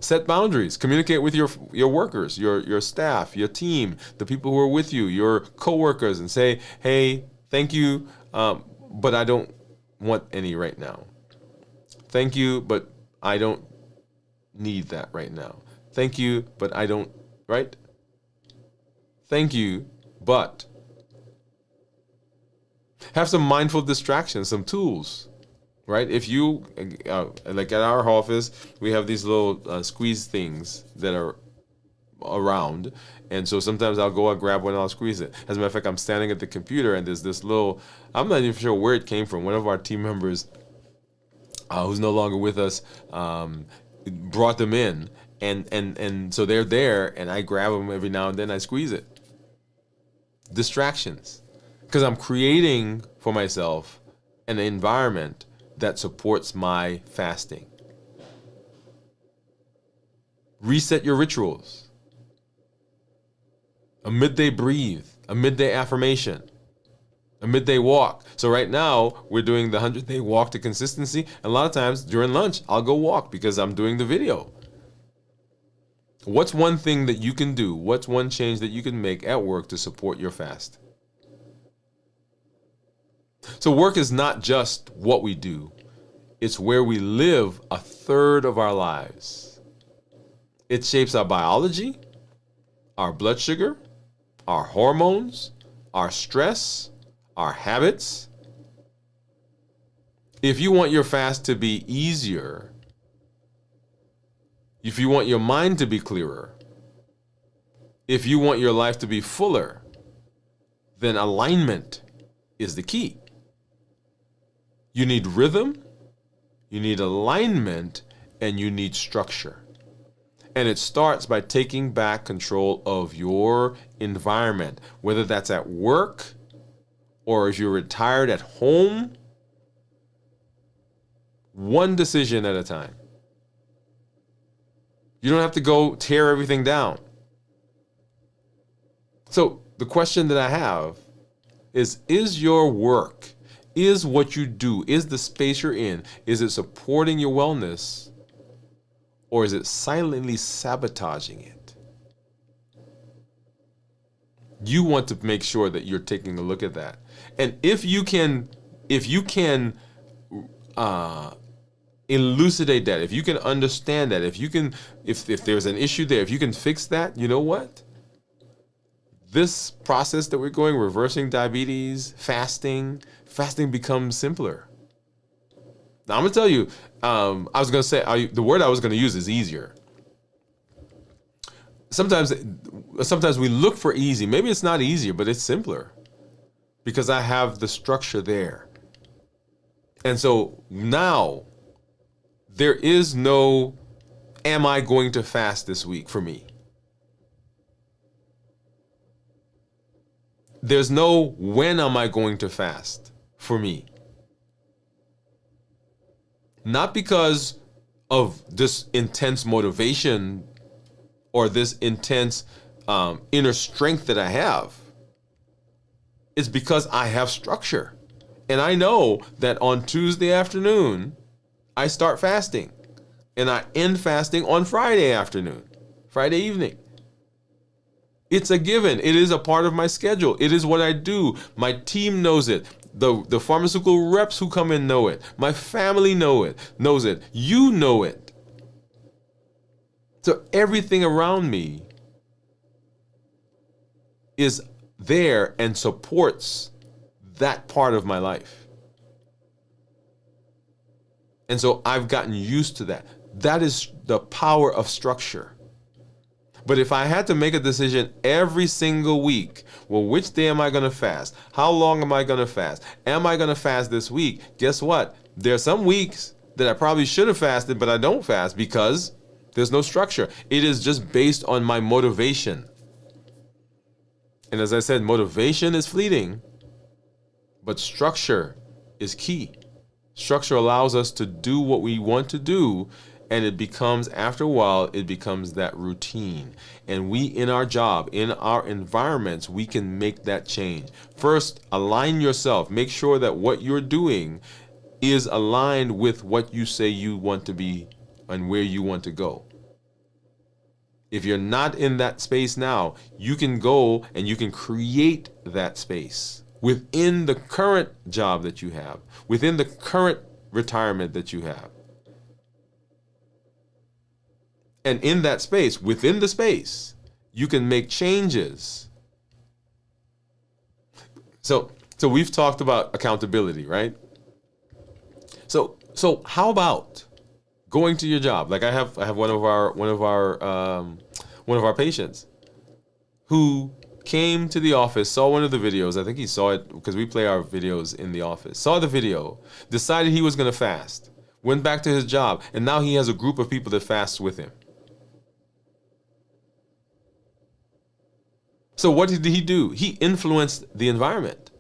Speaker 1: Set boundaries. Communicate with your workers, your staff, your team, the people who are with you, your coworkers, and say, hey, thank you, but I don't want any right now. Thank you, but I don't need that right now. Thank you, but I don't, right? Thank you, but. Have some mindful distractions, some tools. Right? If you, like at our office, we have these little squeeze things that are around. And so sometimes I'll go and grab one and I'll squeeze it. As a matter of fact, I'm standing at the computer and there's this little, I'm not even sure where it came from. One of our team members who's no longer with us brought them in. And so they're there and I grab them every now and then, I squeeze it. Distractions. Because I'm creating for myself an environment that supports my fasting. Reset your rituals. A midday breathe, a midday affirmation, a midday walk. So right now we're doing the 100-day walk to consistency. And a lot of times during lunch, I'll go walk because I'm doing the video. What's one thing that you can do? What's one change that you can make at work to support your fast? So work is not just what we do. It's where we live a third of our lives. It shapes our biology, our blood sugar, our hormones, our stress, our habits. If you want your fast to be easier, if you want your mind to be clearer, if you want your life to be fuller, then alignment is the key. You need rhythm, you need alignment, and you need structure. And it starts by taking back control of your environment, whether that's at work or if you're retired at home, one decision at a time. You don't have to go tear everything down. So the question that I have is your work, is what you do, is the space you're in, is it supporting your wellness? Or is it silently sabotaging it? You want to make sure that you're taking a look at that. And if you can elucidate that, if you can understand that, if there's an issue there, if you can fix that, you know what? This process that we're going, reversing diabetes, fasting becomes simpler. Now, I'm going to tell you, I was going to say, the word I was going to use is easier. Sometimes we look for easy. Maybe it's not easier, but it's simpler because I have the structure there. And so now there is no, am I going to fast this week for me? There's no, when am I going to fast for me? Not because of this intense motivation or this intense inner strength that I have. It's because I have structure. And I know that on Tuesday afternoon, I start fasting. And I end fasting on Friday afternoon, Friday evening. It's a given. It is a part of my schedule. It is what I do. My team knows it. The pharmaceutical reps who come in know it. My family knows it. You know it. So everything around me is there and supports that part of my life. And so I've gotten used to that. That is the power of structure. But if I had to make a decision every single week, well, which day am I going to fast? How long am I going to fast? Am I going to fast this week? Guess what? There are some weeks that I probably should have fasted, but I don't fast because there's no structure. It is just based on my motivation. And as I said, motivation is fleeting, but structure is key. Structure allows us to do what we want to do. And it becomes, after a while, it becomes that routine. And we, in our job, in our environments, we can make that change. First, align yourself. Make sure that what you're doing is aligned with what you say you want to be and where you want to go. If you're not in that space now, you can go and you can create that space within the current job that you have, within the current retirement that you have. And in that space, within the space, you can make changes. So we've talked about accountability, right? So how about going to your job? Like I have one of our one of our patients, who came to the office, saw one of the videos. I think he saw it because we play our videos in the office. Saw the video, decided he was going to fast, went back to his job, and now he has a group of people that fast with him. So what did he do? He influenced the environment.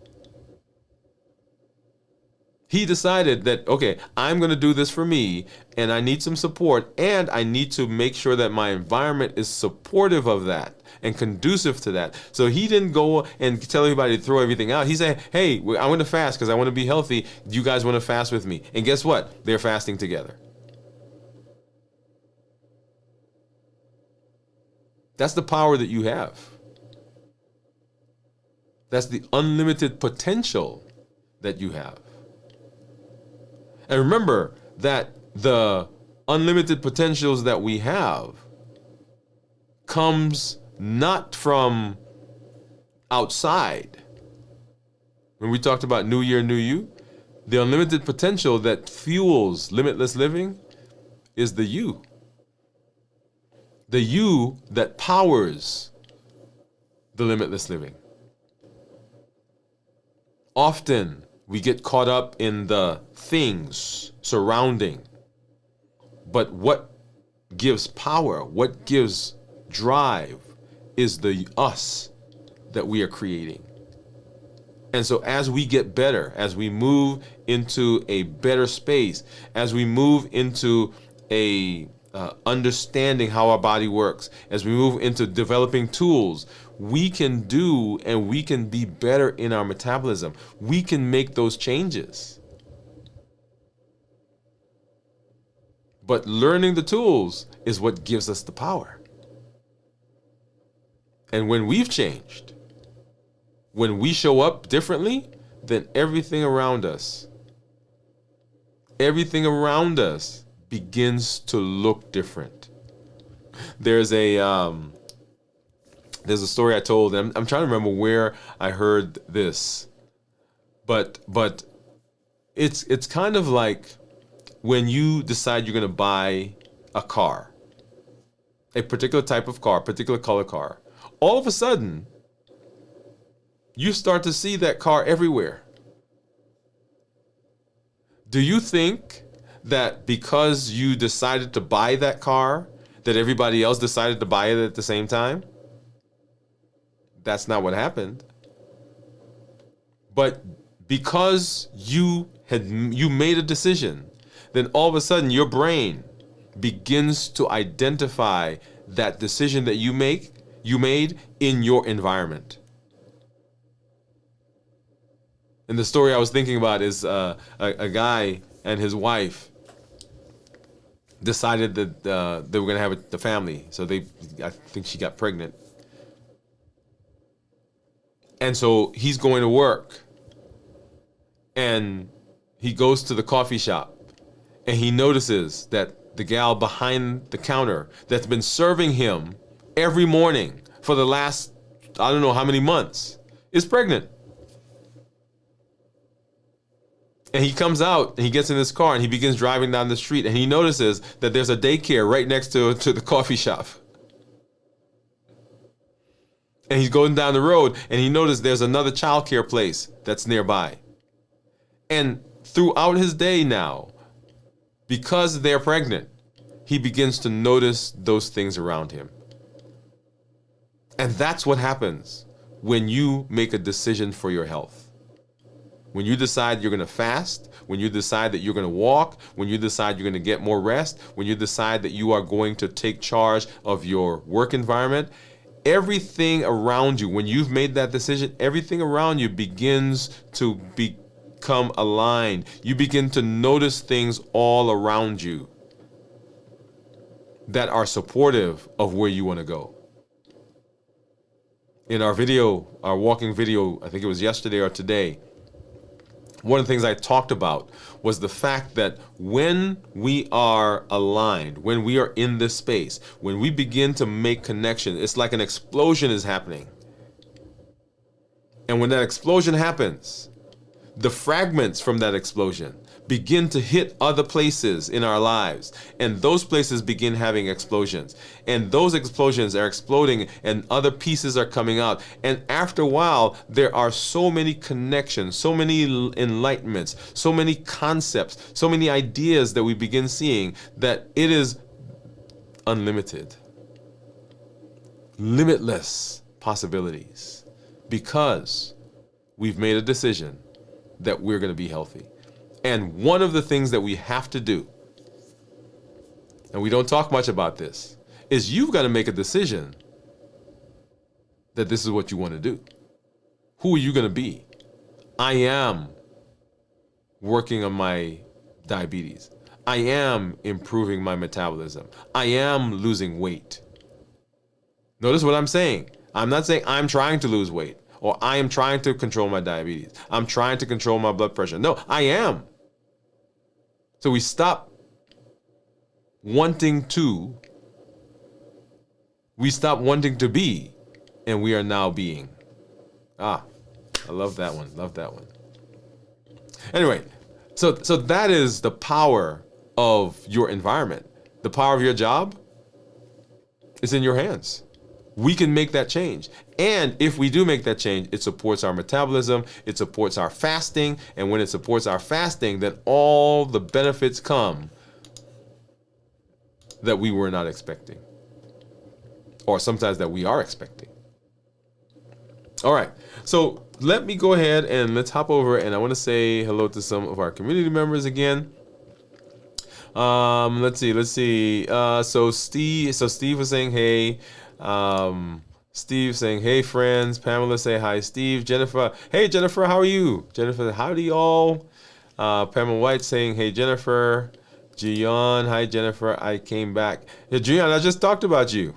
Speaker 1: He decided that, okay, I'm going to do this for me, and I need some support, and I need to make sure that my environment is supportive of that and conducive to that. So he didn't go and tell everybody to throw everything out. He said, hey, I'm going to fast because I want to be healthy. You guys want to fast with me? And guess what? They're fasting together. That's the power that you have. That's the unlimited potential that you have. And remember that the unlimited potentials that we have comes not from outside. When we talked about New Year, New You, the unlimited potential that fuels limitless living is the you. The you that powers the limitless living. Often we get caught up in the things surrounding, but what gives power, what gives drive is the us that we are creating. And so as we get better, as we move into a better space, as we move into a understanding how our body works, as we move into developing tools, we can do and we can be better in our metabolism. We can make those changes. But learning the tools is what gives us the power. And when we've changed, when we show up differently, then everything around us begins to look different. There's a story I told, and I'm trying to remember where I heard this, but it's kind of like when you decide you're going to buy a car, a particular type of car, particular color car. All of a sudden, you start to see that car everywhere. Do you think that because you decided to buy that car, that everybody else decided to buy it at the same time? That's not what happened. But because you made a decision, then all of a sudden your brain begins to identify that decision that you made in your environment. And the story I was thinking about is a guy and his wife decided that they were going to have the family. So I think she got pregnant. And so he's going to work. And he goes to the coffee shop. And he notices that the gal behind the counter that's been serving him every morning for the last, I don't know how many months, is pregnant. And he comes out and he gets in his car and he begins driving down the street and he notices that there's a daycare right next to the coffee shop. And he's going down the road and he noticed there's another childcare place that's nearby. And throughout his day now, because they're pregnant, he begins to notice those things around him. And that's what happens when you make a decision for your health. When you decide you're going to fast, when you decide that you're going to walk, when you decide you're going to get more rest, when you decide that you are going to take charge of your work environment, everything around you, when you've made that decision, everything around you begins to become aligned. You begin to notice things all around you that are supportive of where you want to go. In our video, our walking video, I think it was yesterday or today, one of the things I talked about was the fact that when we are aligned, when we are in this space, when we begin to make connection, it's like an explosion is happening. And when that explosion happens, the fragments from that explosion begin to hit other places in our lives. And those places begin having explosions. And those explosions are exploding and other pieces are coming out. And after a while, there are so many connections, so many enlightenments, so many concepts, so many ideas that we begin seeing that it is unlimited, limitless possibilities, because we've made a decision that we're going to be healthy. And one of the things that we have to do, and we don't talk much about this, is you've got to make a decision that this is what you want to do. Who are you going to be? I am working on my diabetes. I am improving my metabolism. I am losing weight. Notice what I'm saying. I'm not saying I'm trying to lose weight or I am trying to control my diabetes. I'm trying to control my blood pressure. No, I am. So we stop wanting to be, and we are now being. I love that one. Love that one. Anyway, so that is the power of your environment. The power of your job is in your hands. We can make that change. And if we do make that change, it supports our metabolism, it supports our fasting, and when it supports our fasting, then all the benefits come that we were not expecting. Or sometimes that we are expecting. All right, so let me go ahead and let's hop over, and I want to say hello to some of our community members again. Let's see. So Steve was saying hey. Steve saying hey friends. Pamela say hi Steve. Jennifer, hey Jennifer, how are you? Jennifer, howdy y'all. Pamela White saying hey Jennifer. Gian, hi Jennifer, I came back. Hey Gian, I just talked about you.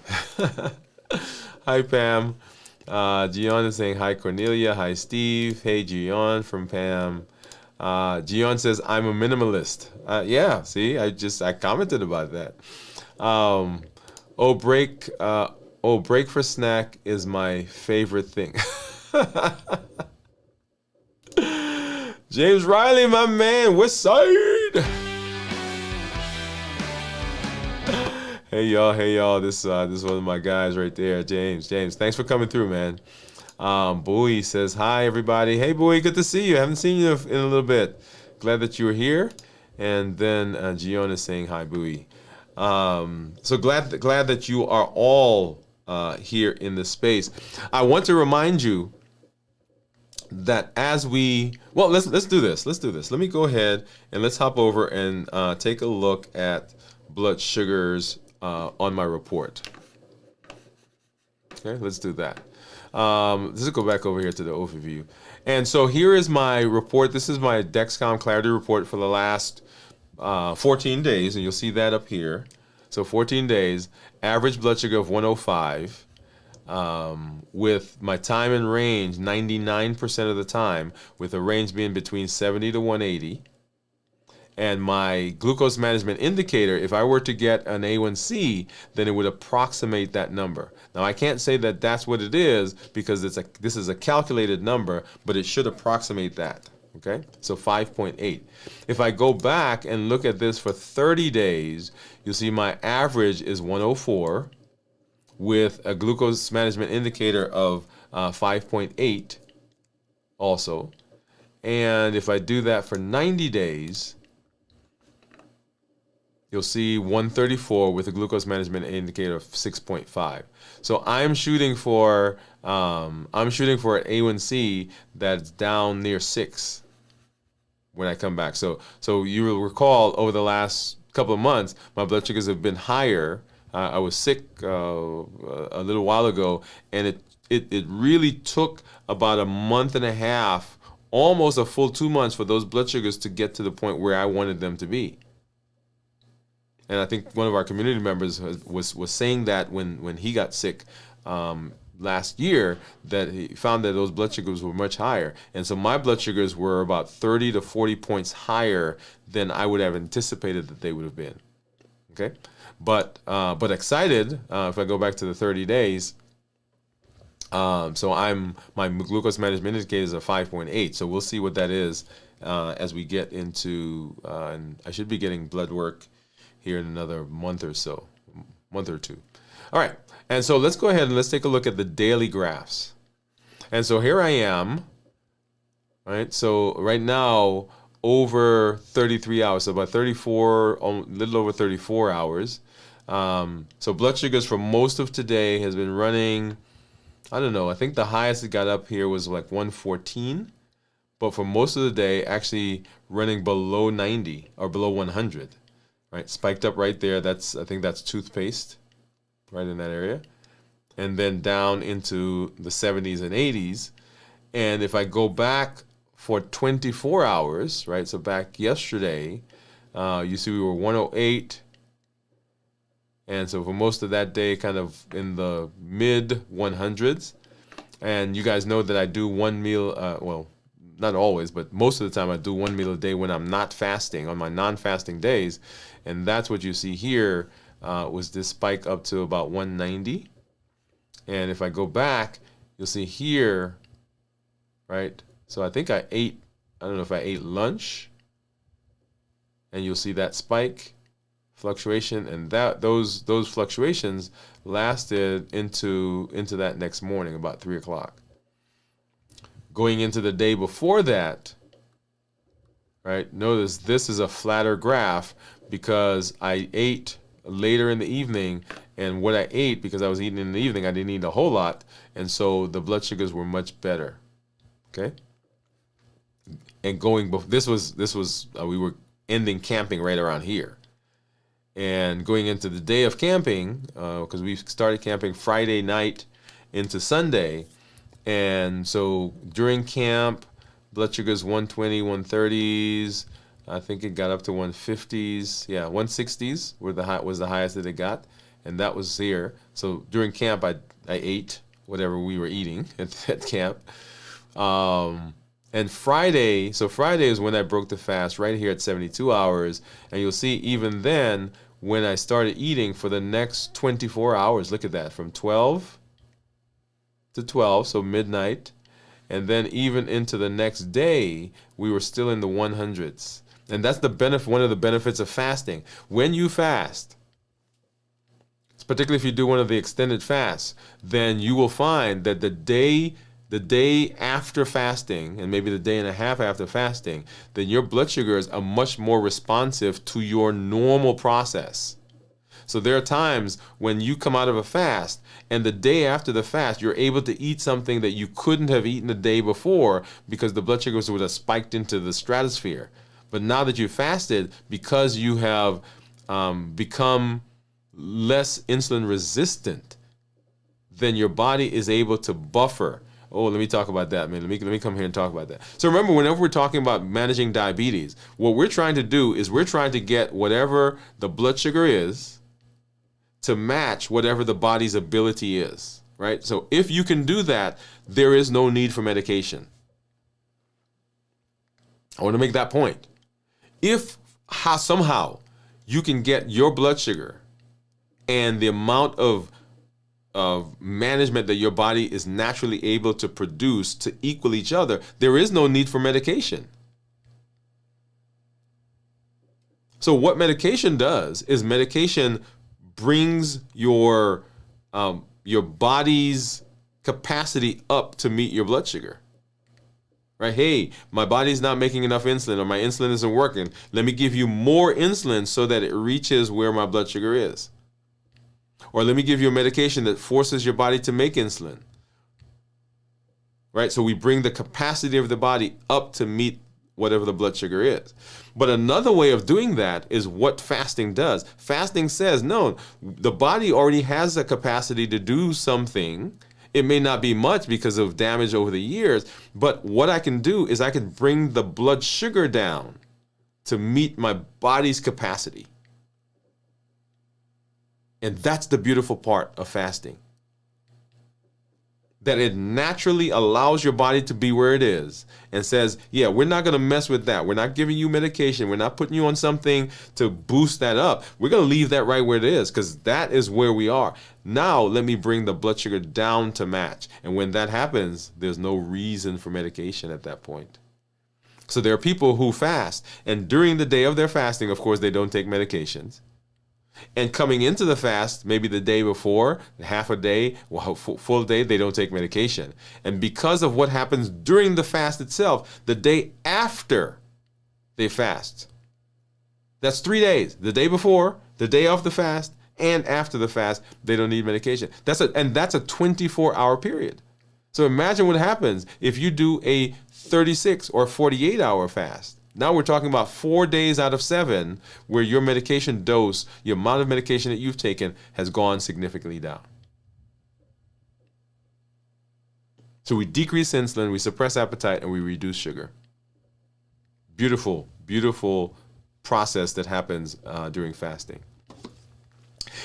Speaker 1: Hi Pam. Gian is saying hi Cornelia, hi Steve. Hey Gian from Pam. Gian says I'm a minimalist. Yeah, see, I commented about that. Break for snack is my favorite thing. James Riley, my man, West Side. Hey y'all, this is one of my guys right there, James, thanks for coming through, man. Bowie says hi everybody. Hey Bowie, good to see you. I haven't seen you in a little bit. Glad that you were here. And then Gion is saying hi Bowie. So glad that you are all here in this space. I want to remind you that as let's do this. Let me go ahead and let's hop over and take a look at blood sugars on my report. Okay, let's do that. Let's go back over here to the overview. And so here is my report. This is my Dexcom Clarity report for the last 14 days, and you'll see that up here. So 14 days, average blood sugar of 105, with my time in range 99% of the time, with a range being between 70 to 180. And my glucose management indicator, if I were to get an A1C, then it would approximate that number. Now, I can't say that that's what it is because this is a calculated number, but it should approximate that. Okay, so 5.8. If I go back and look at this for 30 days, you'll see my average is 104 with a glucose management indicator of 5.8 also. And if I do that for 90 days, you'll see 134 with a glucose management indicator of 6.5. So I'm shooting for an A1C that's down near 6 when I come back. So you will recall over the last couple of months, my blood sugars have been higher. I was sick a little while ago, and it really took about a month and a half, almost a full 2 months for those blood sugars to get to the point where I wanted them to be. And I think one of our community members was saying that when he got sick last year, that he found that those blood sugars were much higher. And so my blood sugars were about 30 to 40 points higher than I would have anticipated that they would have been. Okay? But excited, if I go back to the 30 days, So my glucose management indicator is a 5.8. So we'll see what that is as we get into, and I should be getting blood work here in another month or so, month or two. All right. And so let's go ahead and let's take a look at the daily graphs. And so here I am, right? So right now, over 33 hours, so about 34, a little over 34 hours. So blood sugars for most of today has been running, I don't know, I think the highest it got up here was like 114, but for most of the day, actually running below 90 or below 100, right? Spiked up right there. I think that's toothpaste, right in that area. And then down into the 70s and 80s. And if I go back for 24 hours, right? So back yesterday, you see we were 108. And so for most of that day, kind of in the mid 100s. And you guys know that I do one meal, well, not always, but most of the time I do one meal a day when I'm not fasting, on my non-fasting days. And that's what you see here was this spike up to about 190. And if I go back, you'll see here, right? So I think I don't know if I ate lunch, and you'll see that spike fluctuation, and those fluctuations lasted into that next morning, about 3 o'clock. Going into the day before that, right? Notice this is a flatter graph because I ate later in the evening, and what I ate, because I was eating in the evening, I didn't eat a whole lot, and so the blood sugars were much better. Okay. And this was we were ending camping right around here. And going into the day of camping, because we started camping Friday night into Sunday. And so during camp, blood sugars 120, 130s. I think it got up to 150s. Yeah, 160s was the highest that it got. And that was here. So during camp, I ate whatever we were eating at camp. And Friday is when I broke the fast, right here at 72 hours. And you'll see even then, when I started eating for the next 24 hours, look at that, from 12 to 12, so midnight. And then even into the next day, we were still in the 100s. And that's one of the benefits of fasting. When you fast, particularly if you do one of the extended fasts, then you will find that the day after fasting, and maybe the day and a half after fasting, then your blood sugars are much more responsive to your normal process. So there are times when you come out of a fast, and the day after the fast, you're able to eat something that you couldn't have eaten the day before because the blood sugars would have spiked into the stratosphere. But now that you fasted, because you have become less insulin resistant, then your body is able to buffer. Oh, let me talk about that, man. Let me come here and talk about that. So remember, whenever we're talking about managing diabetes, what we're trying to do is we're trying to get whatever the blood sugar is to match whatever the body's ability is, right? So if you can do that, there is no need for medication. I want to make that point. If somehow you can get your blood sugar and the amount of management that your body is naturally able to produce to equal each other, there is no need for medication. So what medication does is medication brings your body's capacity up to meet your blood sugar. Right? Hey, my body's not making enough insulin, or my insulin isn't working. Let me give you more insulin so that it reaches where my blood sugar is. Or let me give you a medication that forces your body to make insulin. Right? So we bring the capacity of the body up to meet whatever the blood sugar is. But another way of doing that is what fasting does. Fasting says, no, the body already has the capacity to do something. It may not be much because of damage over the years, but what I can do is I can bring the blood sugar down to meet my body's capacity. And that's the beautiful part of fasting. that it naturally allows your body to be where it is and says, yeah, we're not going to mess with that. We're not giving you medication. We're not putting you on something to boost that up. We're going to leave that right where it is because that is where we are. Now, let me bring the blood sugar down to match. And when that happens, there's no reason for medication at that point. So there are people who fast, and during the day of their fasting, of course, they don't take medications. And coming into the fast, maybe the day before, half a day, full day, they don't take medication. And because of what happens during the fast itself, the day after they fast, that's 3 days. The day before, the day of the fast, and after the fast, they don't need medication. That's a 24-hour period. So imagine what happens if you do a 36 or 48-hour fast. Now we're talking about 4 days out of 7 where your medication dose, your amount of medication that you've taken has gone significantly down. So we decrease insulin, we suppress appetite, and we reduce sugar. Beautiful, beautiful process that happens during fasting.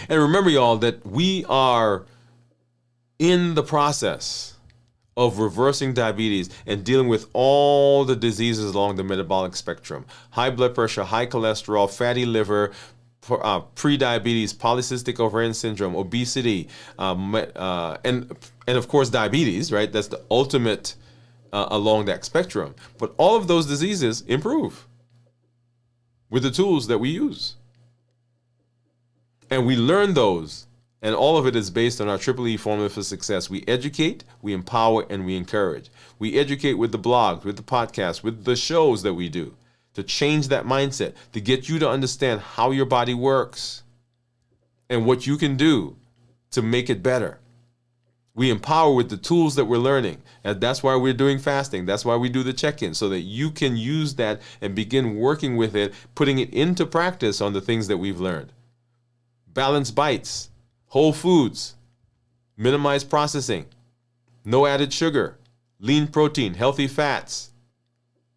Speaker 1: And remember, y'all, that we are in the process of reversing diabetes and dealing with all the diseases along the metabolic spectrum. High blood pressure, high cholesterol, fatty liver, pre-diabetes, polycystic ovarian syndrome, obesity, and of course diabetes, right? That's the ultimate along that spectrum. But all of those diseases improve with the tools that we use. And we learn those. And all of it is based on our Triple E formula for success. We educate, we empower, and we encourage. We educate with the blogs, with the podcasts, with the shows that we do to change that mindset, to get you to understand how your body works and what you can do to make it better. We empower with the tools that we're learning. And that's why we're doing fasting. That's why we do the check-in, so that you can use that and begin working with it, putting it into practice on the things that we've learned. Balanced bites. Whole foods, minimize processing, no added sugar, lean protein, healthy fats,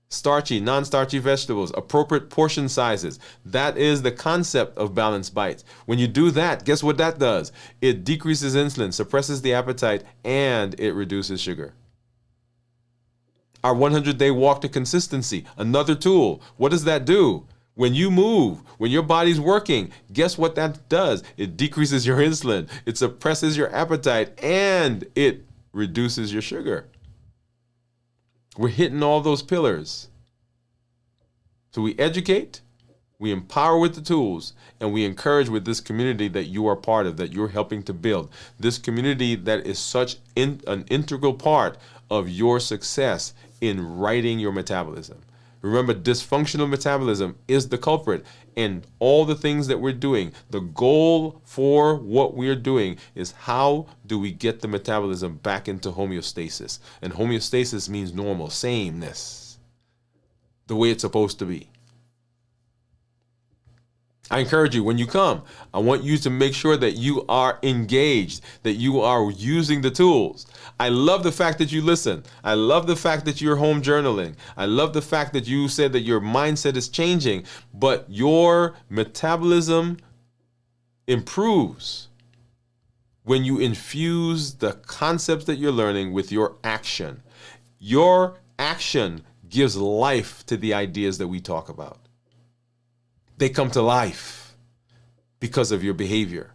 Speaker 1: starchy, non-starchy vegetables, appropriate portion sizes. That is the concept of balanced bites. When you do that, guess what that does? It decreases insulin, suppresses the appetite, and it reduces sugar. Our 100-day walk to consistency, another tool. What does that do? When you move, when your body's working, guess what that does? It decreases your insulin, it suppresses your appetite, and it reduces your sugar. We're hitting all those pillars. So we educate, we empower with the tools, and we encourage with this community that you are part of, that you're helping to build. This community that is such an integral part of your success in righting your metabolism. Remember, dysfunctional metabolism is the culprit in all the things that we're doing. The goal for what we're doing is how do we get the metabolism back into homeostasis? And homeostasis means normal, sameness, the way it's supposed to be. I encourage you, when you come, I want you to make sure that you are engaged, that you are using the tools. I love the fact that you listen. I love the fact that you're home journaling. I love the fact that you said that your mindset is changing, but your metabolism improves when you infuse the concepts that you're learning with your action. Your action gives life to the ideas that we talk about. They come to life because of your behavior.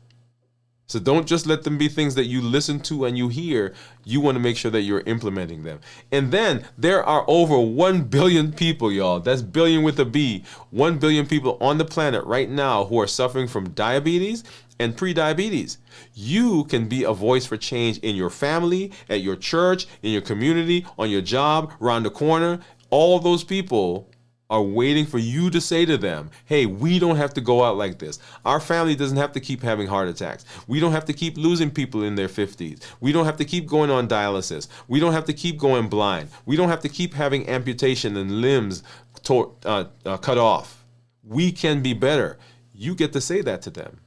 Speaker 1: So don't just let them be things that you listen to and you hear. You want to make sure that you're implementing them. And then there are over 1 billion people, y'all. That's billion with a B. 1 billion people on the planet right now who are suffering from diabetes and pre-diabetes. You can be a voice for change in your family, at your church, in your community, on your job, around the corner. All of those people are waiting for you to say to them, hey, we don't have to go out like this. Our family doesn't have to keep having heart attacks. We don't have to keep losing people in their 50s. We don't have to keep going on dialysis. We don't have to keep going blind. We don't have to keep having amputation and limbs cut off. We can be better. You get to say that to them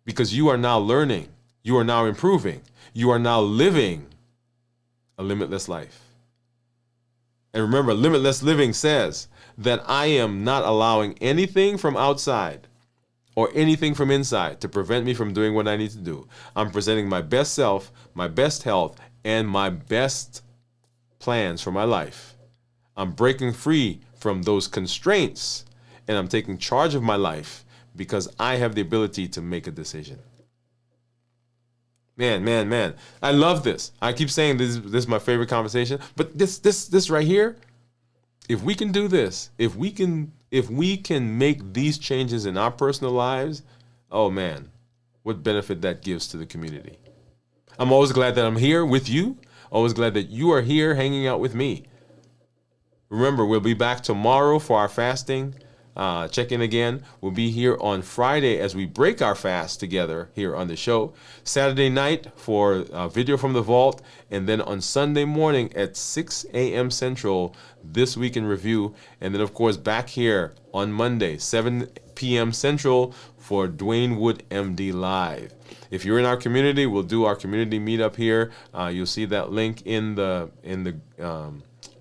Speaker 1: because you are now learning. You are now improving. You are now living a limitless life. And remember, limitless living says that I am not allowing anything from outside or anything from inside to prevent me from doing what I need to do. I'm presenting my best self, my best health, and my best plans for my life. I'm breaking free from those constraints, and I'm taking charge of my life because I have the ability to make a decision. Man. I love this. I keep saying this is my favorite conversation, but this right here, if we can do this, if we can make these changes in our personal lives, oh man, what benefit that gives to the community. I'm always glad that I'm here with you. Always glad that you are here hanging out with me. Remember, we'll be back tomorrow for our fasting. Check in again. We'll be here on Friday as we break our fast together here on the show. Saturday night for a video from the vault. And then on Sunday morning at 6 a.m. Central, This Week in Review. And then, of course, back here on Monday, 7 p.m. Central for Dwain Woode, MD Live. If you're in our community, we'll do our community meetup here. You'll see that link on the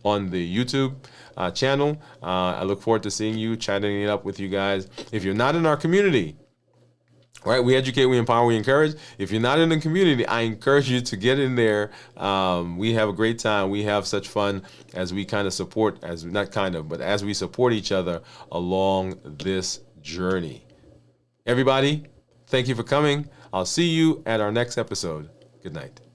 Speaker 1: YouTube channel. I look forward to seeing you, chatting it up with you guys. If you're not in our community, right? We educate, we empower, we encourage. If you're not in the community, I encourage you to get in there. We have a great time. We have such fun as we kind of support, as we support each other along this journey. Everybody, thank you for coming. I'll see you at our next episode. Good night.